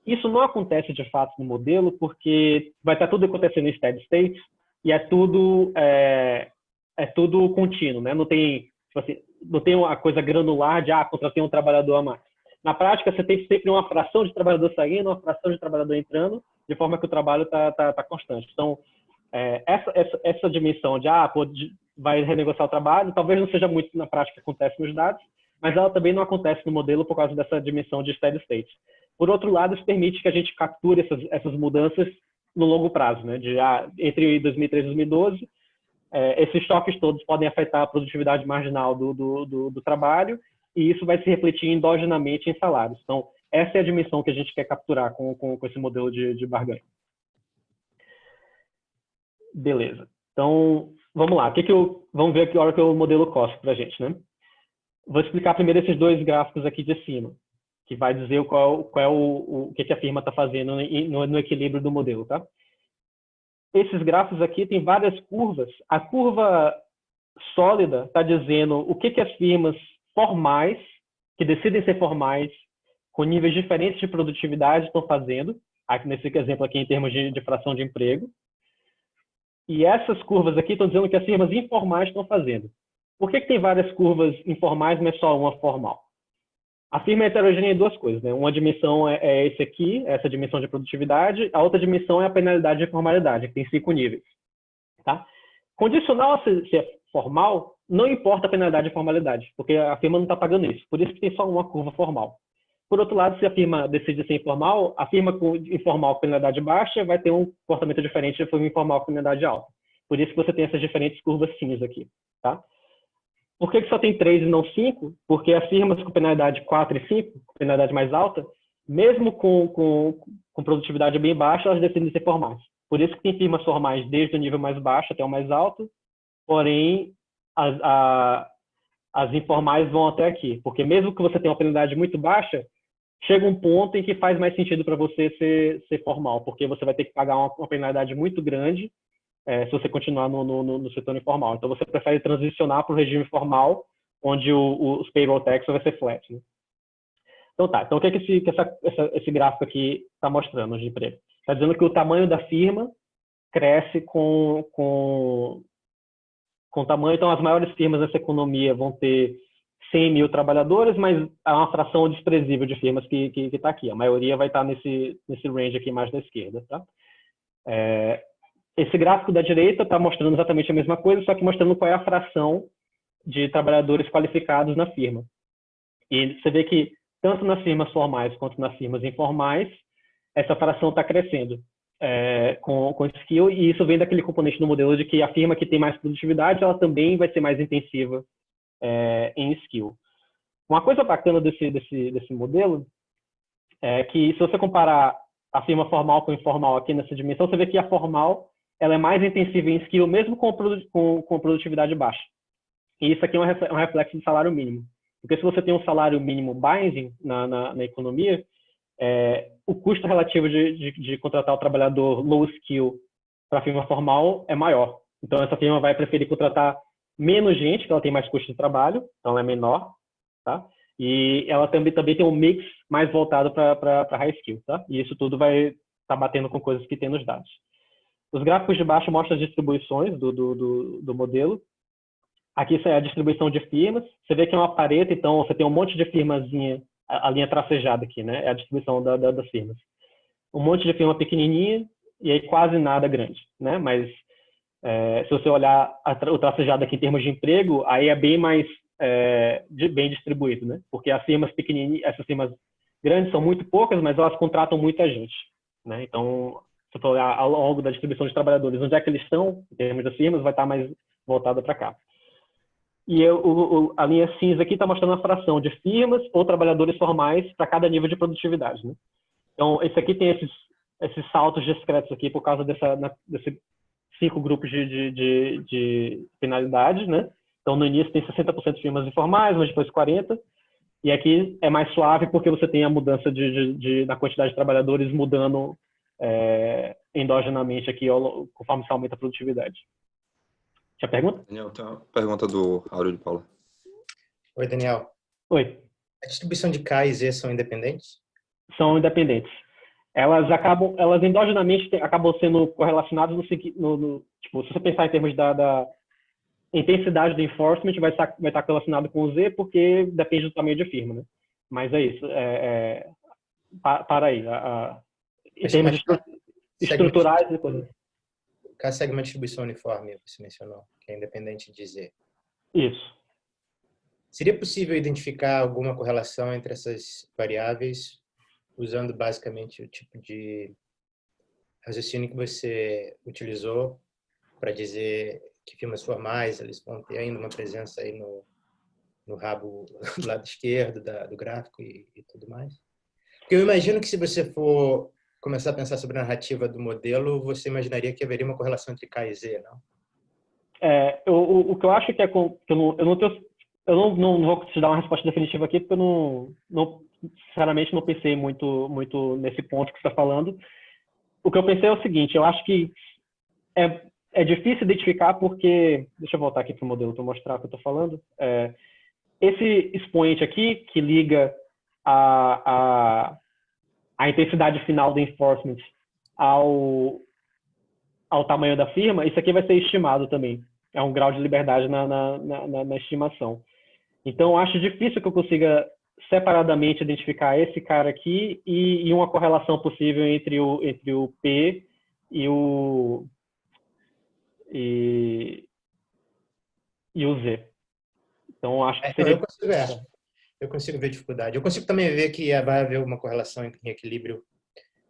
Isso não acontece de fato no modelo, porque vai estar tudo acontecendo em steady state e é tudo contínuo, né? Não tem, tipo assim, não tem uma coisa granular de contratei um trabalhador a mais. Na prática, você tem sempre uma fração de trabalhador saindo, uma fração de trabalhador entrando, de forma que o trabalho está constante. Então, essa dimensão de vai renegociar o trabalho, talvez não seja muito na prática que acontece nos dados, mas ela também não acontece no modelo por causa dessa dimensão de steady state. Por outro lado, isso permite que a gente capture essas mudanças no longo prazo, né? Entre 2003 e 2012, esses choques todos podem afetar a produtividade marginal do trabalho e isso vai se refletir endogenamente em salários. Então, essa é a dimensão que a gente quer capturar com esse modelo de barganha. Beleza. Então, vamos lá. Vamos ver aqui a hora que o modelo costa para a gente, né? Vou explicar primeiro esses dois gráficos aqui de cima, que vai dizer o que a firma está fazendo no equilíbrio do modelo, tá? Esses gráficos aqui têm várias curvas. A curva sólida está dizendo o que as firmas formais, que decidem ser formais, com níveis diferentes de produtividade, estão fazendo, aqui nesse exemplo aqui em termos de fração de emprego. E essas curvas aqui estão dizendo o que as firmas informais estão fazendo. Por que tem várias curvas informais, mas só uma formal? A firma é heterogênea em duas coisas, né? Uma dimensão é esse aqui, essa dimensão de produtividade, a outra dimensão é a penalidade de formalidade, que tem 5 níveis. Tá? Condicional a ser formal, não importa a penalidade de formalidade, porque a firma não está pagando isso, por isso que tem só uma curva formal. Por outro lado, se a firma decide ser informal, a firma informal com penalidade baixa vai ter um comportamento diferente da firma informal com penalidade alta. Por isso que você tem essas diferentes curvas cinza aqui. Tá? Por que só tem 3 e não 5? Porque as firmas com penalidade 4 e 5, com penalidade mais alta, mesmo com produtividade bem baixa, elas decidem ser formais. Por isso que tem firmas formais desde o nível mais baixo até o mais alto, porém as informais vão até aqui. Porque mesmo que você tenha uma penalidade muito baixa, chega um ponto em que faz mais sentido para você ser formal, porque você vai ter que pagar uma penalidade muito grande se você continuar no setor informal. Então, você prefere transicionar para o regime formal, onde os payroll tax vai ser flat. Né? Então, tá. Então, o que esse gráfico aqui está mostrando de emprego? Está dizendo que o tamanho da firma cresce com o tamanho. Então, as maiores firmas dessa economia vão ter 100 mil trabalhadores, mas há uma fração desprezível de firmas que está aqui. A maioria vai estar nesse range aqui mais da esquerda. Tá? Esse gráfico da direita está mostrando exatamente a mesma coisa, só que mostrando qual é a fração de trabalhadores qualificados na firma. E você vê que, tanto nas firmas formais quanto nas firmas informais, essa fração está crescendo com skill, e isso vem daquele componente do modelo de que a firma que tem mais produtividade, ela também vai ser mais intensiva em skill. Uma coisa bacana desse modelo é que, se você comparar a firma formal com informal aqui nessa dimensão, você vê que a formal ela é mais intensiva em skill, mesmo com produtividade baixa. E isso aqui é um reflexo de salário mínimo. Porque se você tem um salário mínimo binding na economia, o custo relativo de contratar o trabalhador low skill para a firma formal é maior. Então, essa firma vai preferir contratar menos gente, porque ela tem mais custo de trabalho, então ela é menor. Tá? E ela também tem um mix mais voltado para high skill. Tá? E isso tudo vai estar batendo com coisas que tem nos dados. Os gráficos de baixo mostram as distribuições do modelo. Aqui isso é a distribuição de firmas. Você vê que é uma parede, então você tem um monte de firmazinha, a linha tracejada aqui, né? É a distribuição das firmas. Um monte de firma pequenininha e aí quase nada grande, né? Mas Se você olhar o tracejado aqui em termos de emprego, aí é bem mais bem distribuído, né? Porque as firmas pequenininhas, essas firmas grandes são muito poucas, mas elas contratam muita gente, né? Então, se você olhar ao longo da distribuição de trabalhadores, onde é que eles estão, em termos das firmas, vai estar mais voltada para cá. E a linha cinza aqui está mostrando a fração de firmas ou trabalhadores formais para cada nível de produtividade, né? Então, esse aqui tem esses saltos discretos aqui por causa desses 5 grupos de finalidades, né? Então, no início tem 60% de firmas informais, mas depois 40%. E aqui é mais suave porque você tem a mudança na quantidade de trabalhadores mudando endogenamente aqui, conforme você aumenta a produtividade. Tinha pergunta? Daniel, tem uma pergunta do Áureo de Paula. Oi, Daniel. Oi. A distribuição de K e Z são independentes? São independentes. Elas endogenamente acabam sendo correlacionadas tipo, se você pensar em termos da intensidade do enforcement, vai estar correlacionado com o Z, porque depende do tamanho de firma, né? Mas é isso. Para aí. Em termos estruturais e coisas. K segue uma distribuição uniforme, você mencionou, que é independente de Z. Isso. Seria possível identificar alguma correlação entre essas variáveis usando basicamente o tipo de raciocínio que você utilizou para dizer que firmas formais eles vão ter ainda uma presença aí no rabo do lado esquerdo do gráfico e tudo mais? Porque eu imagino que se você for começar a pensar sobre a narrativa do modelo, você imaginaria que haveria uma correlação entre K e Z, não? O que eu acho que é... Eu não vou te dar uma resposta definitiva aqui, porque eu sinceramente, não pensei muito nesse ponto que você está falando. O que eu pensei é o seguinte, eu acho que é difícil identificar porque... Deixa eu voltar aqui para o modelo para mostrar o que eu estou falando. Esse expoente aqui, que liga a intensidade final do enforcement ao tamanho da firma, isso aqui vai ser estimado também. É um grau de liberdade na estimação. Então, eu acho difícil que eu consiga separadamente identificar esse cara aqui e uma correlação possível entre o P e o Z. Então, acho que seria... Eu consigo ver dificuldade. Eu consigo também ver que vai haver uma correlação em equilíbrio.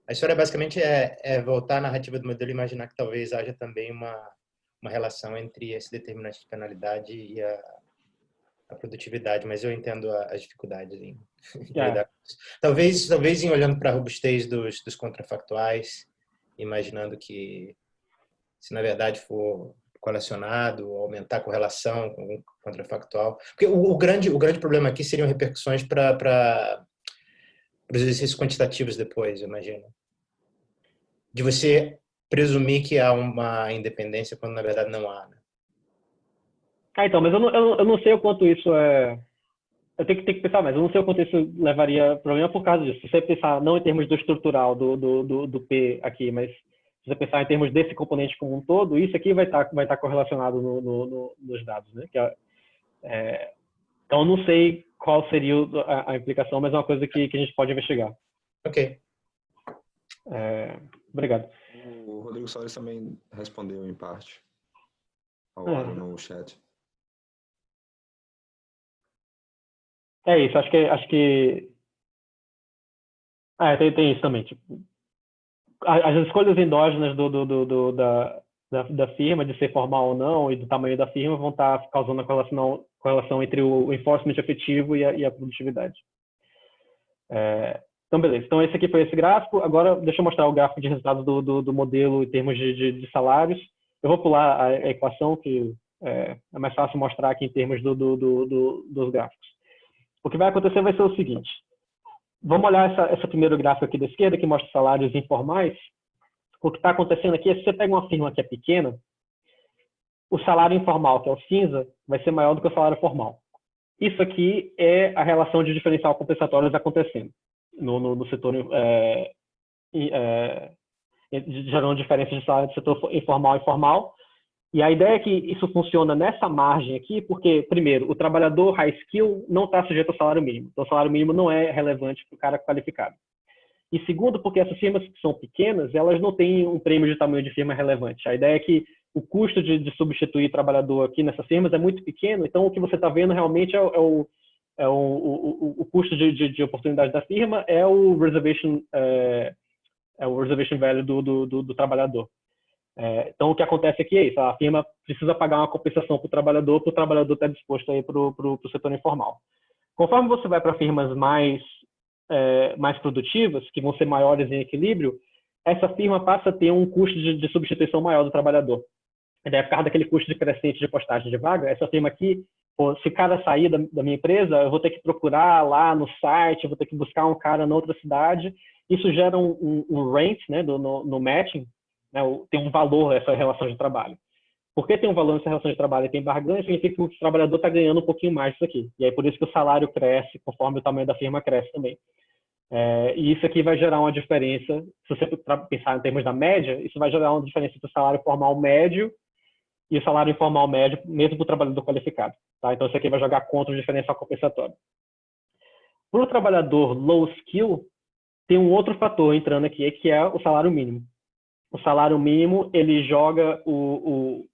A história basicamente é voltar à narrativa do modelo e imaginar que talvez haja também uma relação entre esse determinante de penalidade e a produtividade, mas eu entendo as dificuldades em lidar com isso. Talvez em olhando para a robustez dos contrafactuais, imaginando que se na verdade for correlacionado, aumentar a correlação com o contrafactual. Porque o grande problema aqui seriam repercussões para os exercícios quantitativos depois, eu imagino. De você presumir que há uma independência quando na verdade não há, né? Então, mas eu não sei o quanto isso é... Eu tenho que pensar mais. Eu não sei o quanto isso levaria a problema por causa disso. Se você pensar não em termos do estrutural do P aqui, mas se você pensar em termos desse componente como um todo, isso aqui vai estar correlacionado nos dados, né? Então, eu não sei qual seria a implicação, mas é uma coisa que a gente pode investigar. Ok. Obrigado. O Rodrigo Soares também respondeu em parte ao Áureo no chat. É isso, acho que tem isso também. Tipo, as escolhas endógenas da firma, de ser formal ou não, e do tamanho da firma, vão estar causando a correlação entre o enforcement efetivo e a produtividade. Então, beleza. Então, esse aqui foi esse gráfico. Agora, deixa eu mostrar o gráfico de resultados do modelo em termos de salários. Eu vou pular a equação, que é mais fácil mostrar aqui em termos dos gráficos. O que vai acontecer vai ser o seguinte. Vamos olhar essa primeiro gráfico aqui da esquerda, que mostra salários informais. O que está acontecendo aqui é que se você pega uma firma que é pequena, o salário informal, que é o cinza, vai ser maior do que o salário formal. Isso aqui é a relação de diferencial compensatórios acontecendo no setor, gerando diferença de salário do setor informal e formal. E a ideia é que isso funciona nessa margem aqui, porque, primeiro, o trabalhador high skill não está sujeito ao salário mínimo. Então, o salário mínimo não é relevante para o cara qualificado. E segundo, porque essas firmas que são pequenas, elas não têm um prêmio de tamanho de firma relevante. A ideia é que o custo de substituir trabalhador aqui nessas firmas é muito pequeno, então o que você está vendo realmente o custo de oportunidade da firma é o reservation value do trabalhador. Então, o que acontece aqui é isso, a firma precisa pagar uma compensação para o trabalhador estar disposto a ir para o setor informal. Conforme você vai para firmas mais produtivas, que vão ser maiores em equilíbrio, essa firma passa a ter um custo de substituição maior do trabalhador. E daí, por causa daquele custo crescente de postagem de vaga, essa firma aqui, se o cara sair da minha empresa, eu vou ter que procurar lá no site, vou ter que buscar um cara na outra cidade. Isso gera um rent, né, no matching, né, tem um valor essa relação de trabalho. Porque tem um valor nessa relação de trabalho e tem barganha, significa que o trabalhador está ganhando um pouquinho mais disso aqui. E aí por isso que o salário cresce conforme o tamanho da firma cresce também. E isso aqui vai gerar uma diferença, se você pensar em termos da média, isso vai gerar uma diferença entre o salário formal médio e o salário informal médio, mesmo para o trabalhador qualificado. Tá? Então isso aqui vai jogar contra o diferencial compensatório. Para o trabalhador low skill, tem um outro fator entrando aqui, que é o salário mínimo. O salário mínimo, ele joga o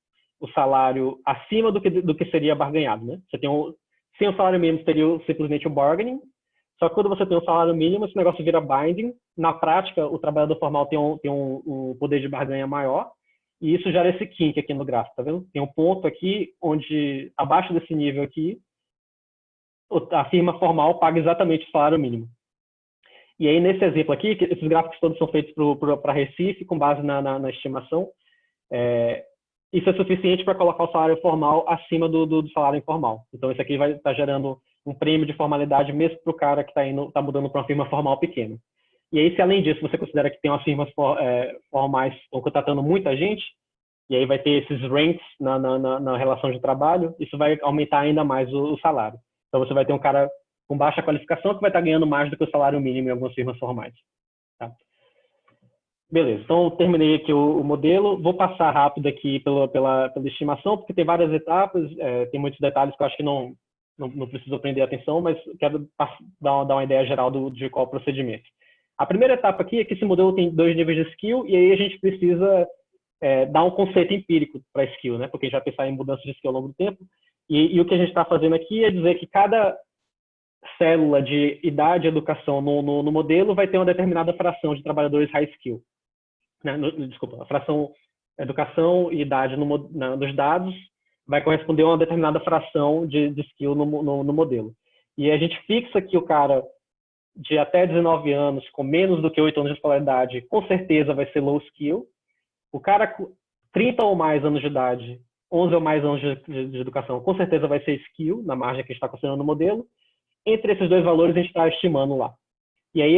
salário acima do que seria barganhado, né? Você tem sem o salário mínimo, seria simplesmente o bargaining. Só que quando você tem o salário mínimo, esse negócio vira binding. Na prática, o trabalhador formal tem um poder de barganha maior. E isso gera esse kink aqui no gráfico, tá vendo? Tem um ponto aqui onde, abaixo desse nível aqui, a firma formal paga exatamente o salário mínimo. E aí, nesse exemplo aqui, esses gráficos todos são feitos para Recife, com base na estimação. Isso é suficiente para colocar o salário formal acima do salário informal. Então, isso aqui vai estar gerando um prêmio de formalidade mesmo para o cara que está mudando para uma firma formal pequena. E aí, se além disso, você considera que tem umas firmas formais que estão contratando muita gente, e aí vai ter esses ranks na relação de trabalho, isso vai aumentar ainda mais o salário. Então, você vai ter um cara com baixa qualificação que vai estar ganhando mais do que o salário mínimo em algumas firmas formais. Tá? Beleza, então terminei aqui o modelo. Vou passar rápido aqui pela estimação, porque tem várias etapas, tem muitos detalhes que eu acho que não preciso prender atenção, mas quero dar uma ideia geral de qual é o procedimento. A primeira etapa aqui é que esse modelo tem 2 níveis de skill, e aí a gente precisa dar um conceito empírico para skill, né? Porque a gente vai pensar em mudança de skill ao longo do tempo. E o que a gente está fazendo aqui é dizer que cada célula de idade e educação no modelo vai ter uma determinada fração de trabalhadores high skill. Desculpa, a fração educação e idade nos dados vai corresponder a uma determinada fração de skill no modelo. E a gente fixa que o cara de até 19 anos, com menos do que 8 anos de escolaridade, com certeza vai ser low skill. O cara com 30 ou mais anos de idade, 11 ou mais anos de educação, com certeza vai ser skill, na margem que a gente está considerando no modelo. Entre esses 2 valores, a gente está estimando lá. E aí,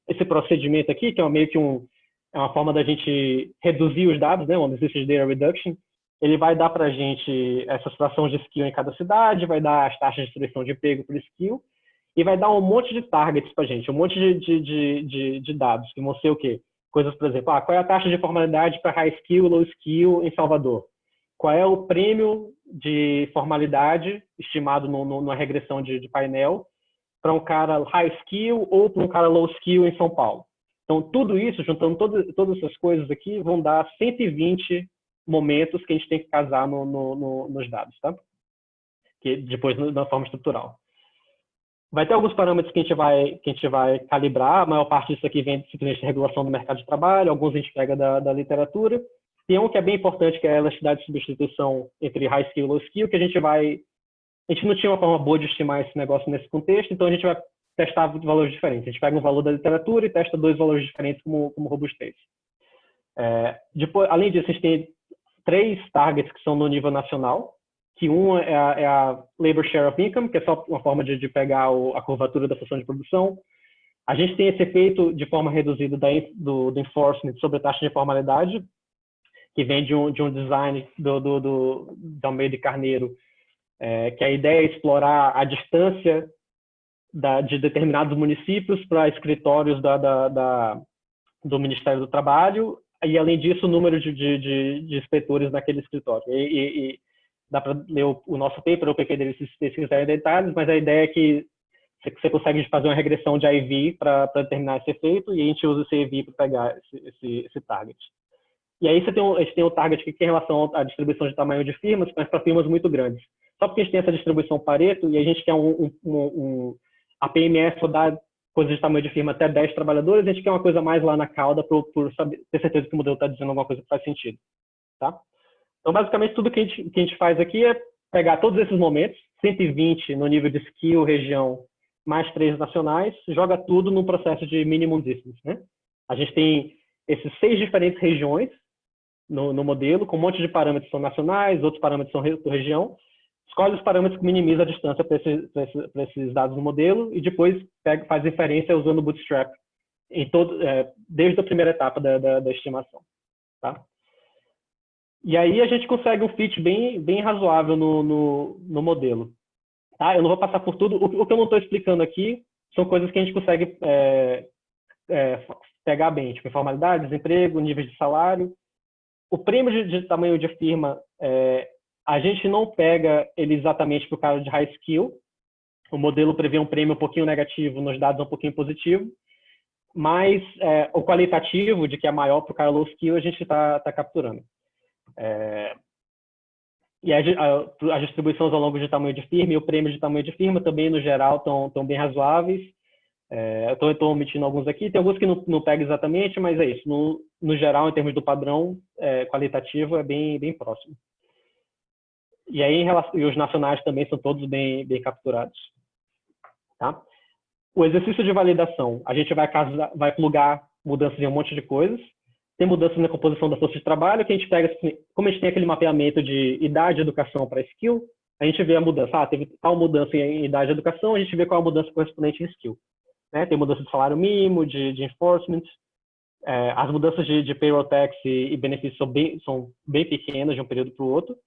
esse procedimento aqui, que é meio que uma forma da gente reduzir os dados, né, onde existe data reduction, ele vai dar para a gente essa fração de skill em cada cidade, vai dar as taxas de seleção de emprego por skill, e vai dar um monte de targets para a gente, um monte de dados, que vão ser o quê? Coisas, por exemplo, qual é a taxa de formalidade para high skill e low skill em Salvador? Qual é o prêmio de formalidade estimado numa regressão de painel para um cara high skill ou para um cara low skill em São Paulo? Então, tudo isso, juntando todas essas coisas aqui, vão dar 120 momentos que a gente tem que casar nos dados, tá? Que depois na forma estrutural. Vai ter alguns parâmetros que a gente vai calibrar. A maior parte disso aqui vem simplesmente de regulação do mercado de trabalho, alguns a gente pega da literatura. Tem um que é bem importante, que é a elasticidade de substituição entre high skill e low skill, que a gente não tinha uma forma boa de estimar esse negócio nesse contexto, então a gente vai testar valores diferentes. A gente pega um valor da literatura e testa 2 valores diferentes como robustez. Depois, além disso, a gente tem 3 targets que são no nível nacional, que um é a Labor Share of Income, que é só uma forma de pegar a curvatura da função de produção. A gente tem esse efeito de forma reduzida do enforcement sobre a taxa de formalidade, que vem de um design do Almeida e Carneiro, que a ideia é explorar a distância de determinados municípios para escritórios do Ministério do Trabalho, e além disso o número de inspetores naquele escritório. E dá para ler o nosso paper, o paper dele se quiser em detalhes, mas a ideia é que você consegue fazer uma regressão de IV para determinar esse efeito, e a gente usa esse IV para pegar esse target. E aí a gente tem o target aqui que é em relação à distribuição de tamanho de firmas, mas para firmas muito grandes. Só porque a gente tem essa distribuição Pareto e a gente quer a PME só dá coisa de tamanho de firma até 10 trabalhadores, a gente quer uma coisa mais lá na cauda por ter certeza que o modelo está dizendo alguma coisa que faz sentido. Tá? Então, basicamente, tudo que a gente faz aqui é pegar todos esses momentos, 120 no nível de skill, região, mais 3 nacionais, joga tudo num processo de minimum distance. Né? A gente tem esses 6 diferentes regiões no modelo, com um monte de parâmetros que são nacionais, outros parâmetros são por região. Escolhe os parâmetros que minimizam a distância para esses dados no modelo e depois faz inferência usando o Bootstrap desde a primeira etapa da estimação. Tá? E aí a gente consegue um fit bem razoável no modelo. Tá? Eu não vou passar por tudo. O que eu não estou explicando aqui são coisas que a gente consegue pegar bem, tipo informalidade, desemprego, níveis de salário. O prêmio de tamanho de firma, a gente não pega ele exatamente para o caso de high skill. O modelo prevê um prêmio um pouquinho negativo, nos dados um pouquinho positivo. Mas o qualitativo, de que é maior para o cara low skill, a gente está capturando. E as distribuições ao longo de tamanho de firma e o prêmio de tamanho de firma também, no geral, estão bem razoáveis. Eu estou omitindo alguns aqui, tem alguns que não pegam exatamente, mas é isso. No geral, em termos do padrão qualitativo, é bem próximo. E aí, e os nacionais também são todos bem capturados. Tá? O exercício de validação, a gente vai plugar mudanças em um monte de coisas. Tem mudanças na composição da força de trabalho, que a gente pega, como a gente tem aquele mapeamento de idade e educação para skill, a gente vê a mudança. Teve tal mudança em idade e educação, a gente vê qual é a mudança correspondente em skill. Né? Tem mudança de salário mínimo, de enforcement. As mudanças de payroll tax e benefícios são bem pequenas de um período para o outro.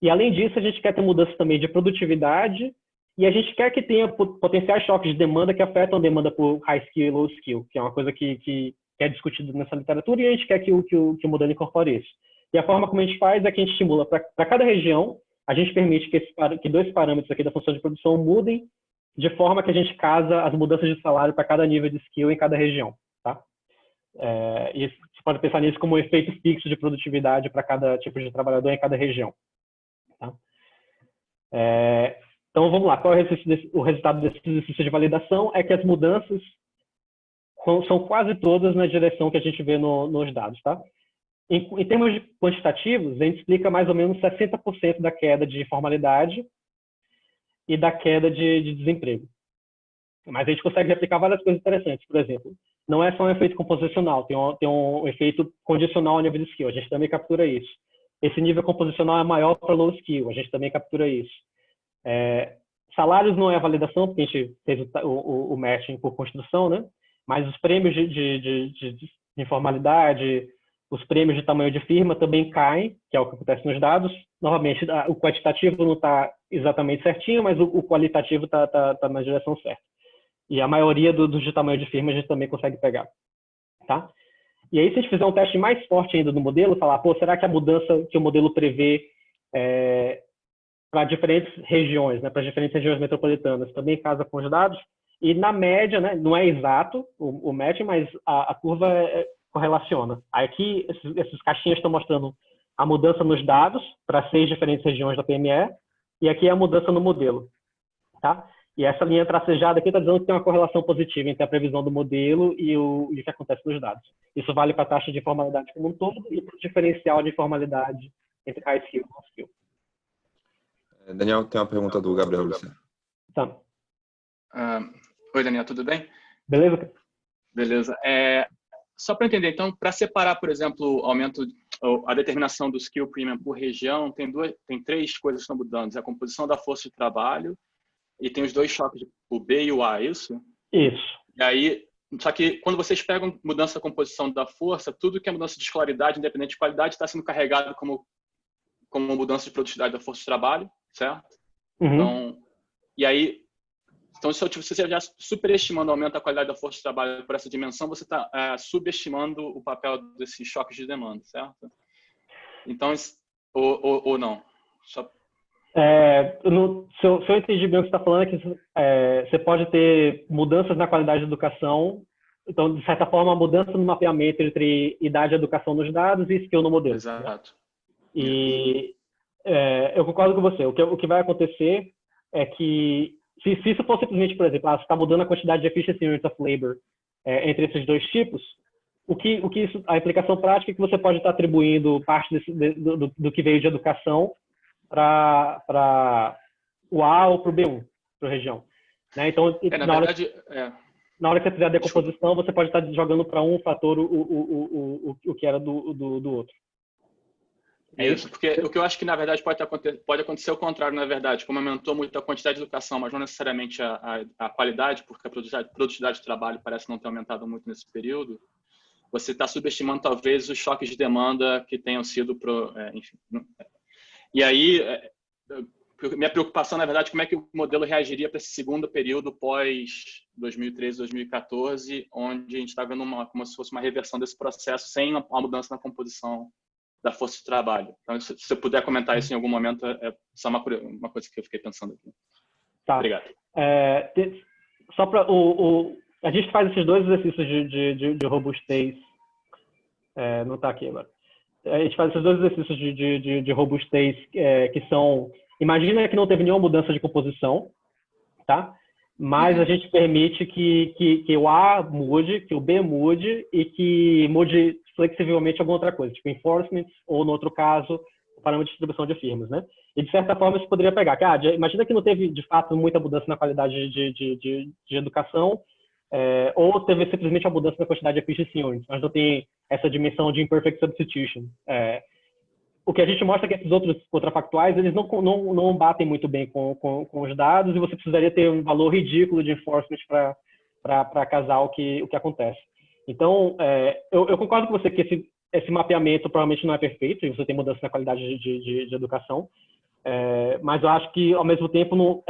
E, além disso, a gente quer ter mudanças também de produtividade e a gente quer que tenha potenciais choques de demanda que afetam a demanda por high skill e low skill, que é uma coisa que é discutido nessa literatura e a gente quer que o modelo incorpore isso. E a forma como a gente faz é que a gente estimula para cada região, a gente permite que 2 parâmetros aqui da função de produção mudem de forma que a gente casa as mudanças de salário para cada nível de skill em cada região. Tá? E você pode pensar nisso como um efeito fixo de produtividade para cada tipo de trabalhador em cada região. Tá? Então, vamos lá. Qual é o resultado desse exercício de validação? É que as mudanças são quase todas na direção que a gente vê nos dados. Tá? Em termos quantitativos, a gente explica mais ou menos 60% da queda de informalidade e da queda de desemprego. Mas a gente consegue replicar várias coisas interessantes. Por exemplo, não é só um efeito composicional, tem um efeito condicional ao nível de skill. A gente também captura isso. Esse nível composicional é maior para low skill. A gente também captura isso. Salários não é a validação, porque a gente fez o matching por construção, né? Mas os prêmios de informalidade, os prêmios de tamanho de firma também caem, que é o que acontece nos dados. Novamente, o quantitativo não está exatamente certinho, mas o qualitativo está na direção certa. E a maioria dos de tamanho de firma a gente também consegue pegar. Tá? E aí, se a gente fizer um teste mais forte ainda no modelo, falar, será que a mudança que o modelo prevê para diferentes regiões, né, para diferentes regiões metropolitanas, também casa com os dados? E na média, né, não é exato o match, mas a curva correlaciona. Aqui, esses caixinhas estão mostrando a mudança nos dados para 6 diferentes regiões da PME, e aqui é a mudança no modelo. Tá? E essa linha tracejada aqui está dizendo que tem uma correlação positiva entre a previsão do modelo e o que acontece nos dados. Isso vale para a taxa de informalidade como um todo e para o diferencial de informalidade entre high skill e low skill. Daniel, tem uma pergunta do Gabriel Luciano. Tá. Oi, Daniel, tudo bem? Beleza? Beleza. Só para entender, então, para separar, por exemplo, a determinação do skill premium por região, tem 3 coisas que estão mudando. A composição da força de trabalho e tem os 2 choques, o B e o A, é isso? Isso. E aí, só que quando vocês pegam mudança da composição da força, tudo que é mudança de escolaridade, independente de qualidade, está sendo carregado como mudança de produtividade da força de trabalho, certo? Uhum. Então, e aí, se você já superestimando o aumento da qualidade da força de trabalho por essa dimensão, você está subestimando o papel desses choques de demanda, certo? Então, ou não? Só... Se eu entendi bem o que você está falando, é que você pode ter mudanças na qualidade da educação Então, de certa forma, a mudança no mapeamento entre idade e educação nos dados e skill no modelo. Exato. E eu concordo com você. O que vai acontecer é que, se isso for simplesmente, por exemplo, você está mudando a quantidade de efficiency units of labor entre esses dois tipos, a implicação prática é que você pode estar atribuindo parte do que veio de educação para o A ou para o B1, para a região. Né? Então, na hora que você fizer a decomposição, você pode estar jogando para um fator o que era do outro. É isso, porque o que eu acho que, na verdade, pode acontecer o contrário, na verdade. Como aumentou muito a quantidade de educação, mas não necessariamente a qualidade, porque a produtividade de trabalho parece não ter aumentado muito nesse período, você está subestimando, talvez, os choques de demanda que tenham sido... enfim. E aí, minha preocupação, na verdade, como é que o modelo reagiria para esse segundo período pós-2013, 2014, onde a gente está vendo como se fosse uma reversão desse processo sem uma mudança na composição da força de trabalho. Então, se você puder comentar isso em algum momento, é só uma coisa que eu fiquei pensando aqui. Tá. Obrigado. Só para a gente faz esses dois exercícios de robustez. Não está aqui agora. A gente faz esses dois exercícios de robustez que são... Imagina que não teve nenhuma mudança de composição, tá? Mas a gente permite que o A mude, que o B mude e que mude flexivelmente alguma outra coisa, tipo enforcement ou, no outro caso, o parâmetro de distribuição de firmas, né? E, de certa forma, isso poderia pegar. Imagina que não teve, de fato, muita mudança na qualidade de educação, ou teve simplesmente a mudança na quantidade de efficiency units, mas não tem essa dimensão de imperfect substitution. O que a gente mostra é que esses outros contrafactuais, eles não batem muito bem com os dados, e você precisaria ter um valor ridículo de enforcement para casar o que acontece. Então, eu concordo com você que esse mapeamento provavelmente não é perfeito, e você tem mudança na qualidade de educação, mas eu acho que, ao mesmo tempo,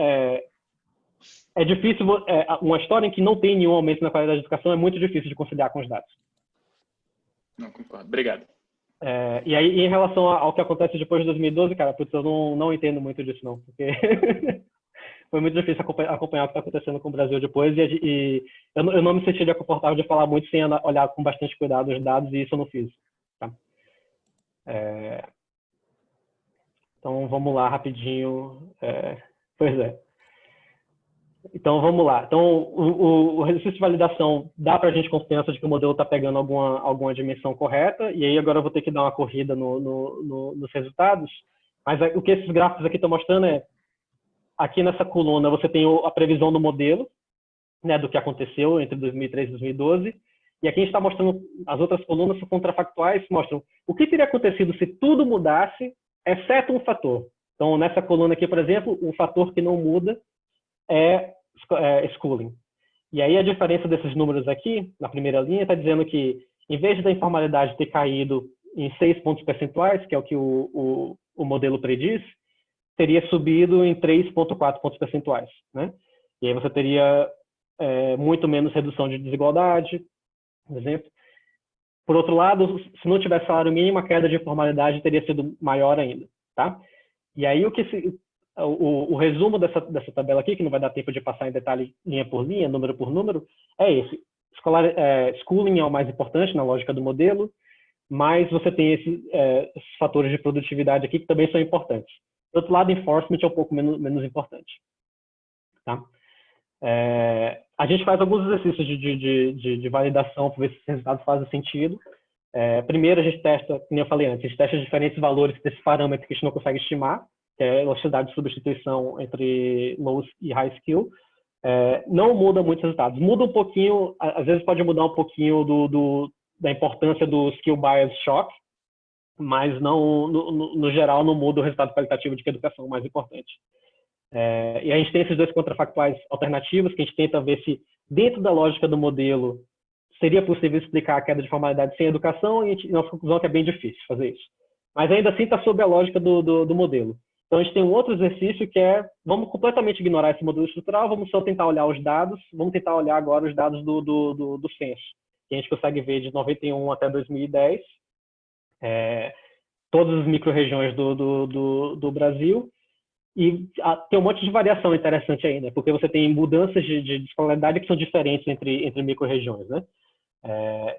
é difícil, uma história em que não tem nenhum aumento na qualidade de educação é muito difícil de conciliar com os dados. Não concordo. Obrigado. E aí, em relação ao que acontece depois de 2012, cara, putz, eu não entendo muito disso, não, porque foi muito difícil acompanhar o que está acontecendo com o Brasil depois, e eu não me sentiria confortável de falar muito sem olhar com bastante cuidado os dados, e isso eu não fiz. Tá? Então, vamos lá, rapidinho. Pois é. Então, vamos lá. Então, o exercício de validação dá para a gente confiança de que o modelo está pegando alguma dimensão correta, e aí agora eu vou ter que dar uma corrida nos resultados, mas o que esses gráficos aqui estão mostrando aqui nessa coluna você tem a previsão do modelo, né, do que aconteceu entre 2003 e 2012, e aqui a gente está mostrando as outras colunas contrafactuais, mostram o que teria acontecido se tudo mudasse, exceto um fator. Então, nessa coluna aqui, por exemplo, um fator que não muda é schooling. E aí a diferença desses números aqui, na primeira linha, está dizendo que, em vez da informalidade ter caído em 6 pontos percentuais, que é o que o modelo prediz, teria subido em 3,4 pontos percentuais. Né? E aí você teria muito menos redução de desigualdade, por exemplo. Por outro lado, se não tivesse salário mínimo, a queda de informalidade teria sido maior ainda. Tá? E aí o resumo dessa tabela aqui, que não vai dar tempo de passar em detalhe linha por linha, número por número, é esse. Schooling é o mais importante na lógica do modelo, mas você tem esses fatores de produtividade aqui que também são importantes. Do outro lado, enforcement é um pouco menos importante. Tá? A gente faz alguns exercícios de validação para ver se os resultados fazem sentido. Primeiro, a gente testa, como eu falei antes, a gente testa diferentes valores desses parâmetros que a gente não consegue estimar, que é a velocidade de substituição entre low e high skill. Não muda muitos resultados. Muda um pouquinho, às vezes pode mudar um pouquinho da importância do skill bias shock, mas não, no geral não muda o resultado qualitativo de que a educação é o mais importante. E a gente tem esses dois contrafactuais alternativos, que a gente tenta ver se, dentro da lógica do modelo, seria possível explicar a queda de formalidade sem educação, e nossa conclusão é que é bem difícil fazer isso. Mas ainda assim está sob a lógica do modelo. Então, a gente tem um outro exercício que vamos completamente ignorar esse modelo estrutural, vamos só tentar olhar os dados, vamos tentar olhar agora os dados do censo, que a gente consegue ver de 91 até 2010, todas as micro-regiões do Brasil, e tem um monte de variação interessante ainda, porque você tem mudanças de escolaridade que são diferentes entre micro-regiões, né?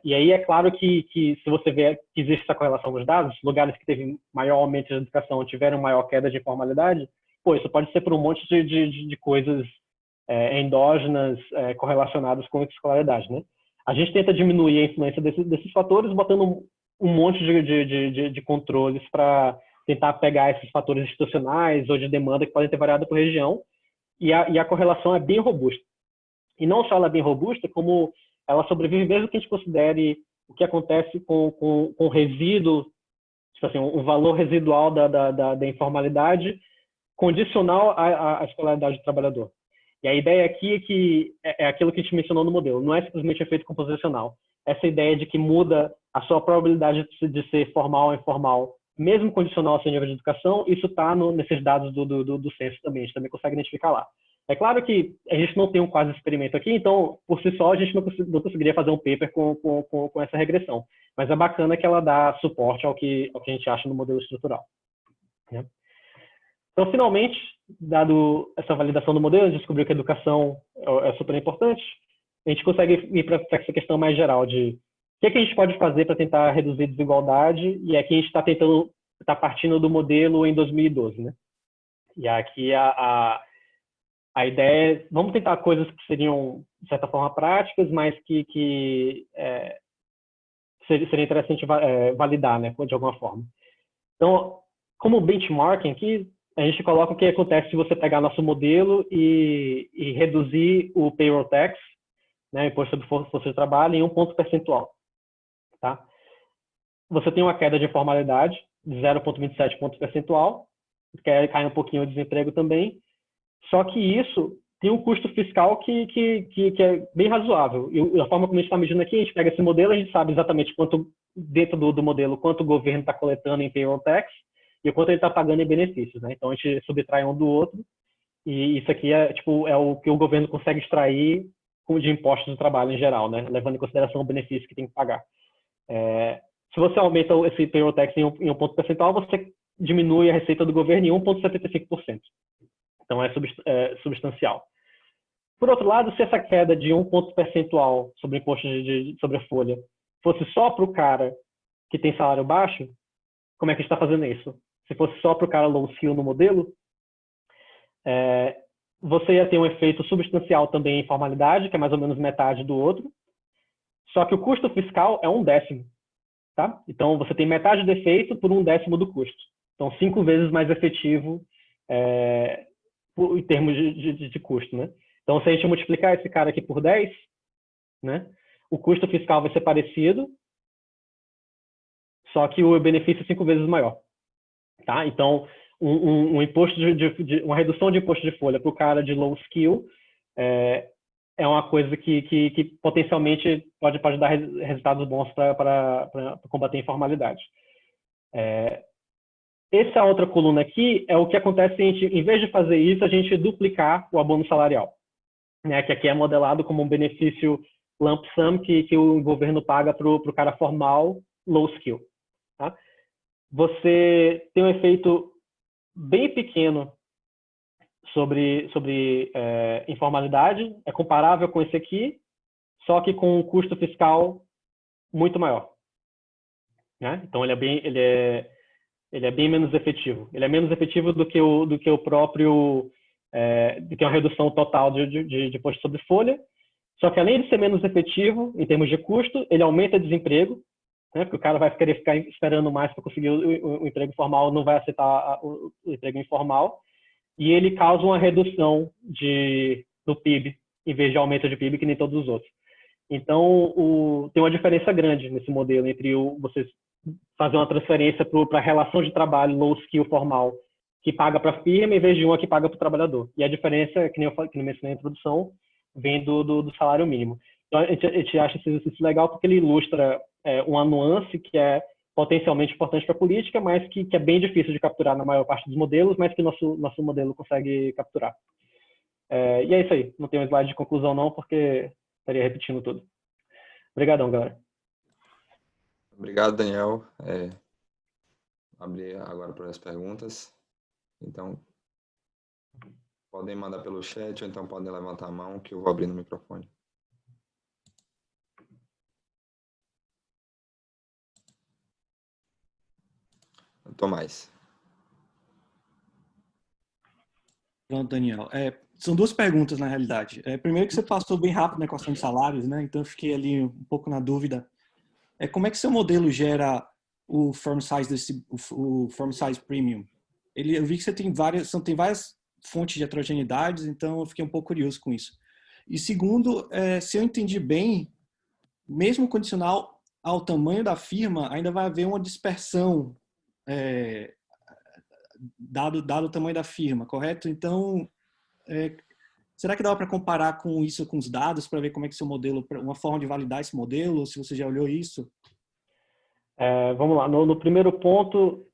E aí é claro que se você vê que existe essa correlação nos dados, lugares que teve maior aumento de educação tiveram maior queda de informalidade, pô, isso pode ser por um monte de coisas endógenas correlacionadas com a escolaridade, né? A gente tenta diminuir a influência desses fatores botando um monte de controles para tentar pegar esses fatores institucionais ou de demanda que podem ter variado por região, e a correlação é bem robusta. E não só ela é bem robusta, como ela sobrevive mesmo que a gente considere o que acontece com o resíduo, tipo assim, um valor residual da informalidade condicional à escolaridade do trabalhador. E a ideia aqui é que é aquilo que a gente mencionou no modelo, não é simplesmente efeito composicional. Essa ideia de que muda a sua probabilidade de ser formal ou informal, mesmo condicional ao seu nível de educação, isso está nesses dados do censo também, a gente também consegue identificar lá. É claro que a gente não tem um quase experimento aqui, então, por si só, a gente não conseguiria fazer um paper com essa regressão. Mas é bacana que ela dá suporte ao que a gente acha no modelo estrutural. Né? Então, finalmente, dado essa validação do modelo, a gente descobriu que a educação é super importante, a gente consegue ir para essa questão mais geral de o que a gente pode fazer para tentar reduzir a desigualdade, e aqui a gente está partindo do modelo em 2012. Né? E aqui a ideia é, vamos tentar coisas que seriam, de certa forma, práticas, mas que seria interessante validar, né, de alguma forma. Então, como benchmarking aqui, a gente coloca o que acontece se você pegar nosso modelo e reduzir o payroll tax, né, imposto sobre força de trabalho, em 1 ponto percentual. Tá? Você tem uma queda de informalidade de 0,27 pontos percentual, cai um pouquinho o desemprego também, só que isso tem um custo fiscal que é bem razoável. E a forma como a gente está medindo aqui, a gente pega esse modelo, a gente sabe exatamente quanto, dentro do modelo, quanto o governo está coletando em payroll tax e o quanto ele está pagando em benefícios. Né? Então, a gente subtrai um do outro, e isso aqui é o que o governo consegue extrair de impostos do trabalho em geral, né? Levando em consideração o benefício que tem que pagar. Se você aumenta esse payroll tax em 1 ponto percentual, você diminui a receita do governo em 1,75%. Então, é substancial. Por outro lado, se essa queda de 1 ponto percentual sobre imposto sobre a folha fosse só para o cara que tem salário baixo, como é que a gente está fazendo isso? Se fosse só para o cara low skill no modelo, você ia ter um efeito substancial também em informalidade, que é mais ou menos metade do outro, só que o custo fiscal é 1/10. Tá? Então, você tem metade do efeito por 1/10 do custo. Então, 5 vezes mais efetivo em termos de custo. Né? Então, se a gente multiplicar esse cara aqui por 10, né, o custo fiscal vai ser parecido, só que o benefício é 5 vezes maior. Tá? Então, uma redução de imposto de folha para o cara de low skill é uma coisa que potencialmente pode dar resultados bons para combater a informalidade. Essa outra coluna aqui é o que acontece se a gente, em vez de fazer isso, a gente duplicar o abono salarial, né, que aqui é modelado como um benefício lump sum que o governo paga para o cara formal low skill. Tá? Você tem um efeito bem pequeno sobre informalidade, é comparável com esse aqui, só que com um custo fiscal muito maior. Né? Então, ele é bem menos efetivo. Ele é menos efetivo do que o próprio, do que uma redução total de imposto sobre folha, só que além de ser menos efetivo em termos de custo, ele aumenta o desemprego, né? Porque o cara vai querer ficar esperando mais para conseguir o emprego formal, não vai aceitar o emprego informal, e ele causa uma redução do PIB, em vez de aumento de PIB, que nem todos os outros. Então, tem uma diferença grande nesse modelo entre você fazer uma transferência para a relação de trabalho low skill formal, que paga para a firma, em vez de uma que paga para o trabalhador. E a diferença, que nem eu mencionei na introdução, vem do salário mínimo. Então, a gente acha esse exercício legal porque ele ilustra uma nuance que é potencialmente importante para a política, mas que é bem difícil de capturar na maior parte dos modelos, mas que nosso modelo consegue capturar. E é isso aí. Não tem um slide de conclusão não, porque estaria repetindo tudo. Obrigadão, galera. Obrigado, Daniel. Abrir agora para as perguntas. Então, podem mandar pelo chat ou então podem levantar a mão que eu vou abrir no microfone. Tomás. Pronto, Daniel. São duas perguntas, na realidade. Primeiro que você passou bem rápido na equação de salários, né? Então eu fiquei ali um pouco na dúvida. Como é que seu modelo gera o firm size premium? Eu vi que você tem várias fontes de heterogeneidades, então eu fiquei um pouco curioso com isso. E segundo, se eu entendi bem, mesmo condicional ao tamanho da firma, ainda vai haver uma dispersão dado o tamanho da firma, correto? Então, será que dá para comparar com isso com os dados para ver como é que seu modelo, uma forma de validar esse modelo, se você já olhou isso? Vamos lá. No primeiro ponto,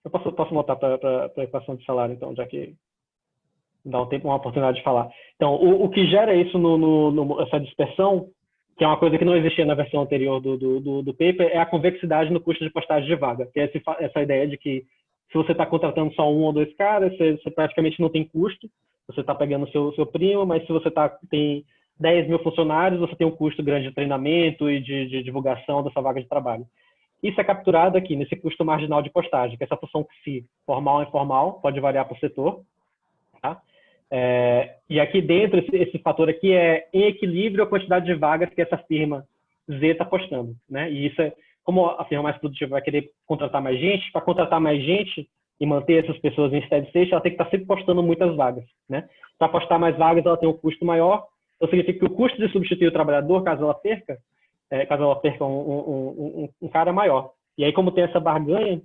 eu posso voltar para a equação de salário, então, já que dá uma oportunidade de falar. Então, o que gera isso, essa dispersão, que é uma coisa que não existia na versão anterior do paper, é a convexidade no custo de postagem de vaga, que é essa ideia de que se você está contratando só um ou dois caras, você praticamente não tem custo, você está pegando o seu primo, mas se você tem 10 mil funcionários, você tem um custo grande de treinamento e de divulgação dessa vaga de trabalho. Isso é capturado aqui nesse custo marginal de postagem, que é essa função psi, formal ou informal, pode variar por setor. Tá? E aqui dentro, esse fator aqui é em equilíbrio a quantidade de vagas que essa firma Z está postando. Né? E isso como a firma mais produtiva vai querer contratar mais gente, para contratar mais gente e manter essas pessoas em steady state, ela tem que estar sempre postando muitas vagas. Né? Para postar mais vagas, ela tem um custo maior. Então, significa que o custo de substituir o trabalhador, caso ela perca um cara maior. E aí, como tem essa barganha,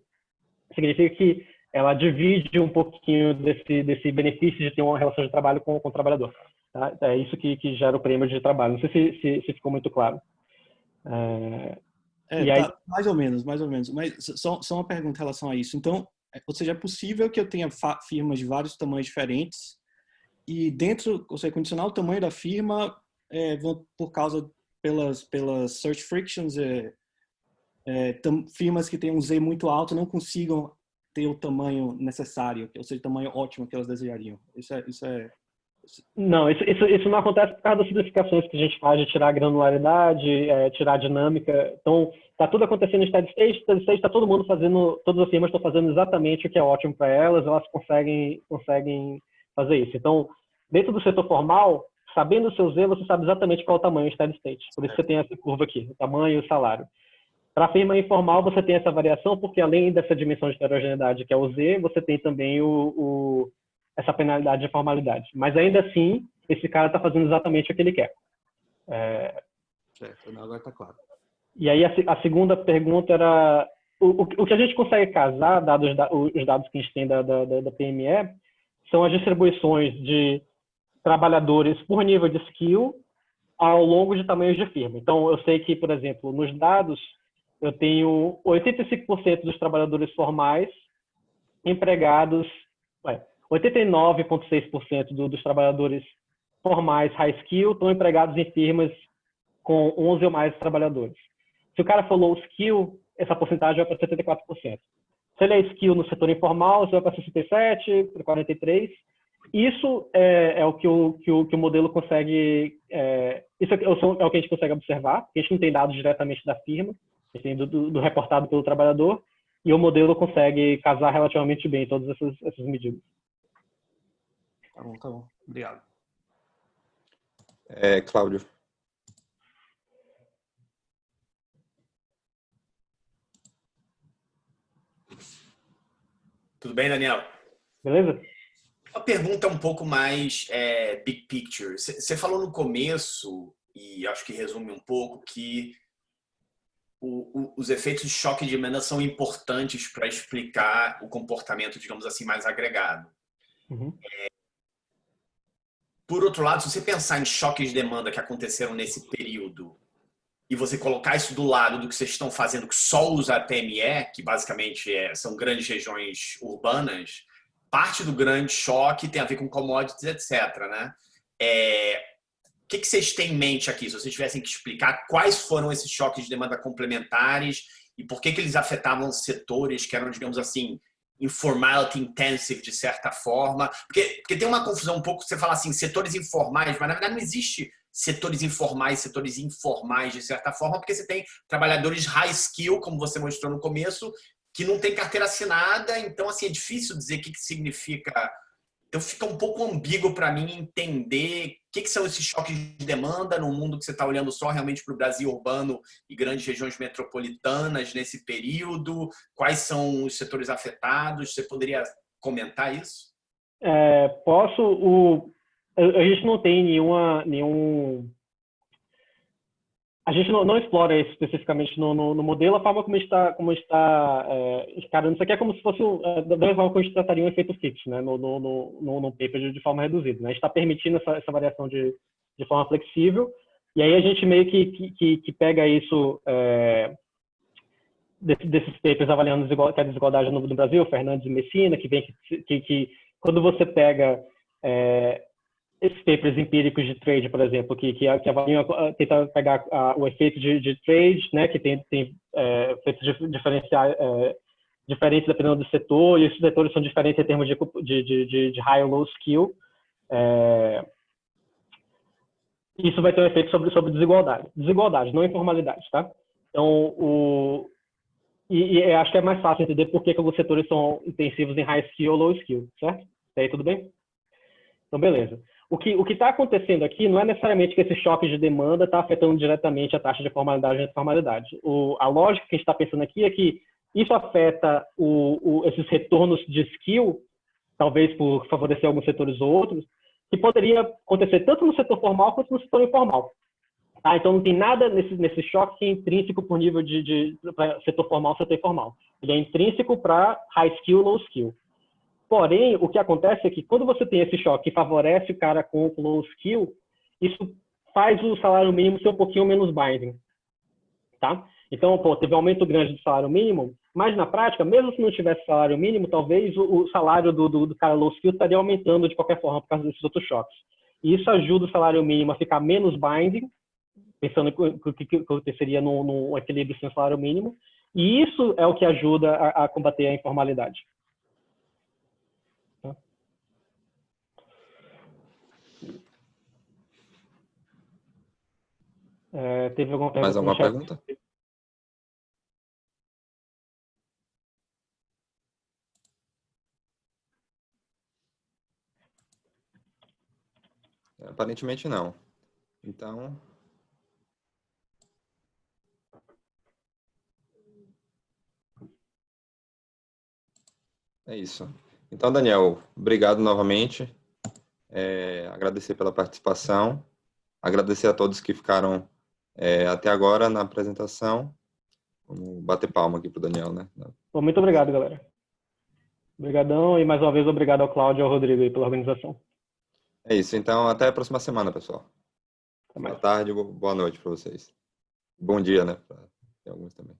significa que ela divide um pouquinho desse benefício de ter uma relação de trabalho com o trabalhador. Tá? É isso que gera o prêmio de trabalho. Não sei se ficou muito claro. E aí... Tá, mais ou menos. Mas só uma pergunta em relação a isso. Então, ou seja, é possível que eu tenha firmas de vários tamanhos diferentes e dentro, ou seja, condicionar o tamanho da firma por causa pelas search frictions, firmas que têm um Z muito alto não consigam ter o tamanho necessário, ou seja, o tamanho ótimo que elas desejariam. Não, isso não acontece por causa das simplificações que a gente faz de tirar a granularidade, tirar a dinâmica. Então, está tudo acontecendo em steady state, está todo mundo fazendo, todas as firmas estão fazendo exatamente o que é ótimo para elas conseguem fazer isso. Então, dentro do setor formal, sabendo o seu Z, você sabe exatamente qual é o tamanho em steady state. Por isso você tem essa curva aqui, o tamanho e o salário. Para a firma informal, você tem essa variação, porque além dessa dimensão de heterogeneidade, que é o Z, você tem também essa penalidade de formalidade. Mas ainda assim, esse cara está fazendo exatamente o que ele quer. Certo, agora está claro. E aí a segunda pergunta era o que a gente consegue casar, dados os dados que a gente tem da PME, são as distribuições de trabalhadores por nível de skill ao longo de tamanhos de firma. Então, eu sei que, por exemplo, nos dados, eu tenho 85% dos trabalhadores formais empregados, 89,6% dos trabalhadores formais high skill estão empregados em firmas com 11 ou mais trabalhadores. Se o cara for low skill, essa porcentagem vai para 74%. Se ele é skill no setor informal, você vai para 67%, para 43%. Isso é o que o modelo consegue... Isso é o que a gente consegue observar, porque a gente não tem dados diretamente da firma, a gente tem do reportado pelo trabalhador, e o modelo consegue casar relativamente bem todas essas medidas. Tá bom. Obrigado. Cláudio. Tudo bem, Daniel? Beleza? Uma pergunta um pouco mais big picture. Você falou no começo, e acho que resume um pouco, que os efeitos de choque de demanda são importantes para explicar o comportamento, digamos assim, mais agregado. Uhum. Por outro lado, se você pensar em choques de demanda que aconteceram nesse período e você colocar isso do lado do que vocês estão fazendo, que só usa a PME, que basicamente são grandes regiões urbanas, parte do grande choque tem a ver com commodities, etc. Né? O que vocês têm em mente aqui? Se vocês tivessem que explicar quais foram esses choques de demanda complementares e por que eles afetavam setores que eram, digamos assim, informality intensive, de certa forma. Porque tem uma confusão um pouco, você fala assim, setores informais, mas na verdade não existe setores informais, de certa forma, porque você tem trabalhadores high skill, como você mostrou no começo, que não tem carteira assinada, então assim, é difícil dizer o que significa. Então fica um pouco ambíguo para mim entender o que são esses choques de demanda no mundo que você está olhando só realmente para o Brasil urbano e grandes regiões metropolitanas nesse período, quais são os setores afetados, você poderia comentar isso? Posso. A gente não tem nenhum. A gente não explora isso especificamente no modelo. A forma como está encarando isso aqui é como se fosse da mesma forma que a gente trataria um efeito fixo, né, no paper de forma reduzida. Né? A gente está permitindo essa variação de forma flexível, e aí a gente meio que pega isso desses papers avaliando a desigualdade no Brasil, Fernandes e Messina, que quando você pega esses papers empíricos de trade, por exemplo, que avaliam, tentam pegar o efeito de trade, né, que tem efeitos diferenciais diferentes dependendo do setor, e esses setores são diferentes em termos de high ou low skill. Isso vai ter um efeito sobre desigualdade, não informalidade, tá? Então, eu acho que é mais fácil entender por que alguns setores são intensivos em high skill ou low skill, certo? E aí, tudo bem? Então, beleza. O que está acontecendo aqui não é necessariamente que esse choque de demanda está afetando diretamente a taxa de formalidade e informalidade. A lógica que a gente está pensando aqui é que isso afeta esses retornos de skill, talvez por favorecer alguns setores ou outros, que poderia acontecer tanto no setor formal quanto no setor informal. Tá? Então, não tem nada nesse choque que é intrínseco por nível de setor formal e setor informal. Ele é intrínseco para high skill e low skill. Porém, o que acontece é que quando você tem esse choque que favorece o cara com low skill, isso faz o salário mínimo ser um pouquinho menos binding. Tá? Então, teve um aumento grande do salário mínimo, mas na prática, mesmo se não tivesse salário mínimo, talvez o salário do cara low skill estaria aumentando de qualquer forma por causa desses outros choques. E isso ajuda o salário mínimo a ficar menos binding, pensando o que aconteceria no equilíbrio sem salário mínimo, e isso é o que ajuda a combater a informalidade. Teve alguma pergunta? Mais alguma pergunta? Aparentemente não. Então, é isso. Então, Daniel, obrigado novamente. Agradecer pela participação. Agradecer a todos que ficaram até agora na apresentação. Vamos bater palma aqui para o Daniel, né? Muito obrigado, galera. Obrigadão e mais uma vez obrigado ao Cláudio e ao Rodrigo aí pela organização. É isso. Então, até a próxima semana, pessoal. Até mais. Boa tarde, boa noite para vocês. Bom dia, né? Para alguns também.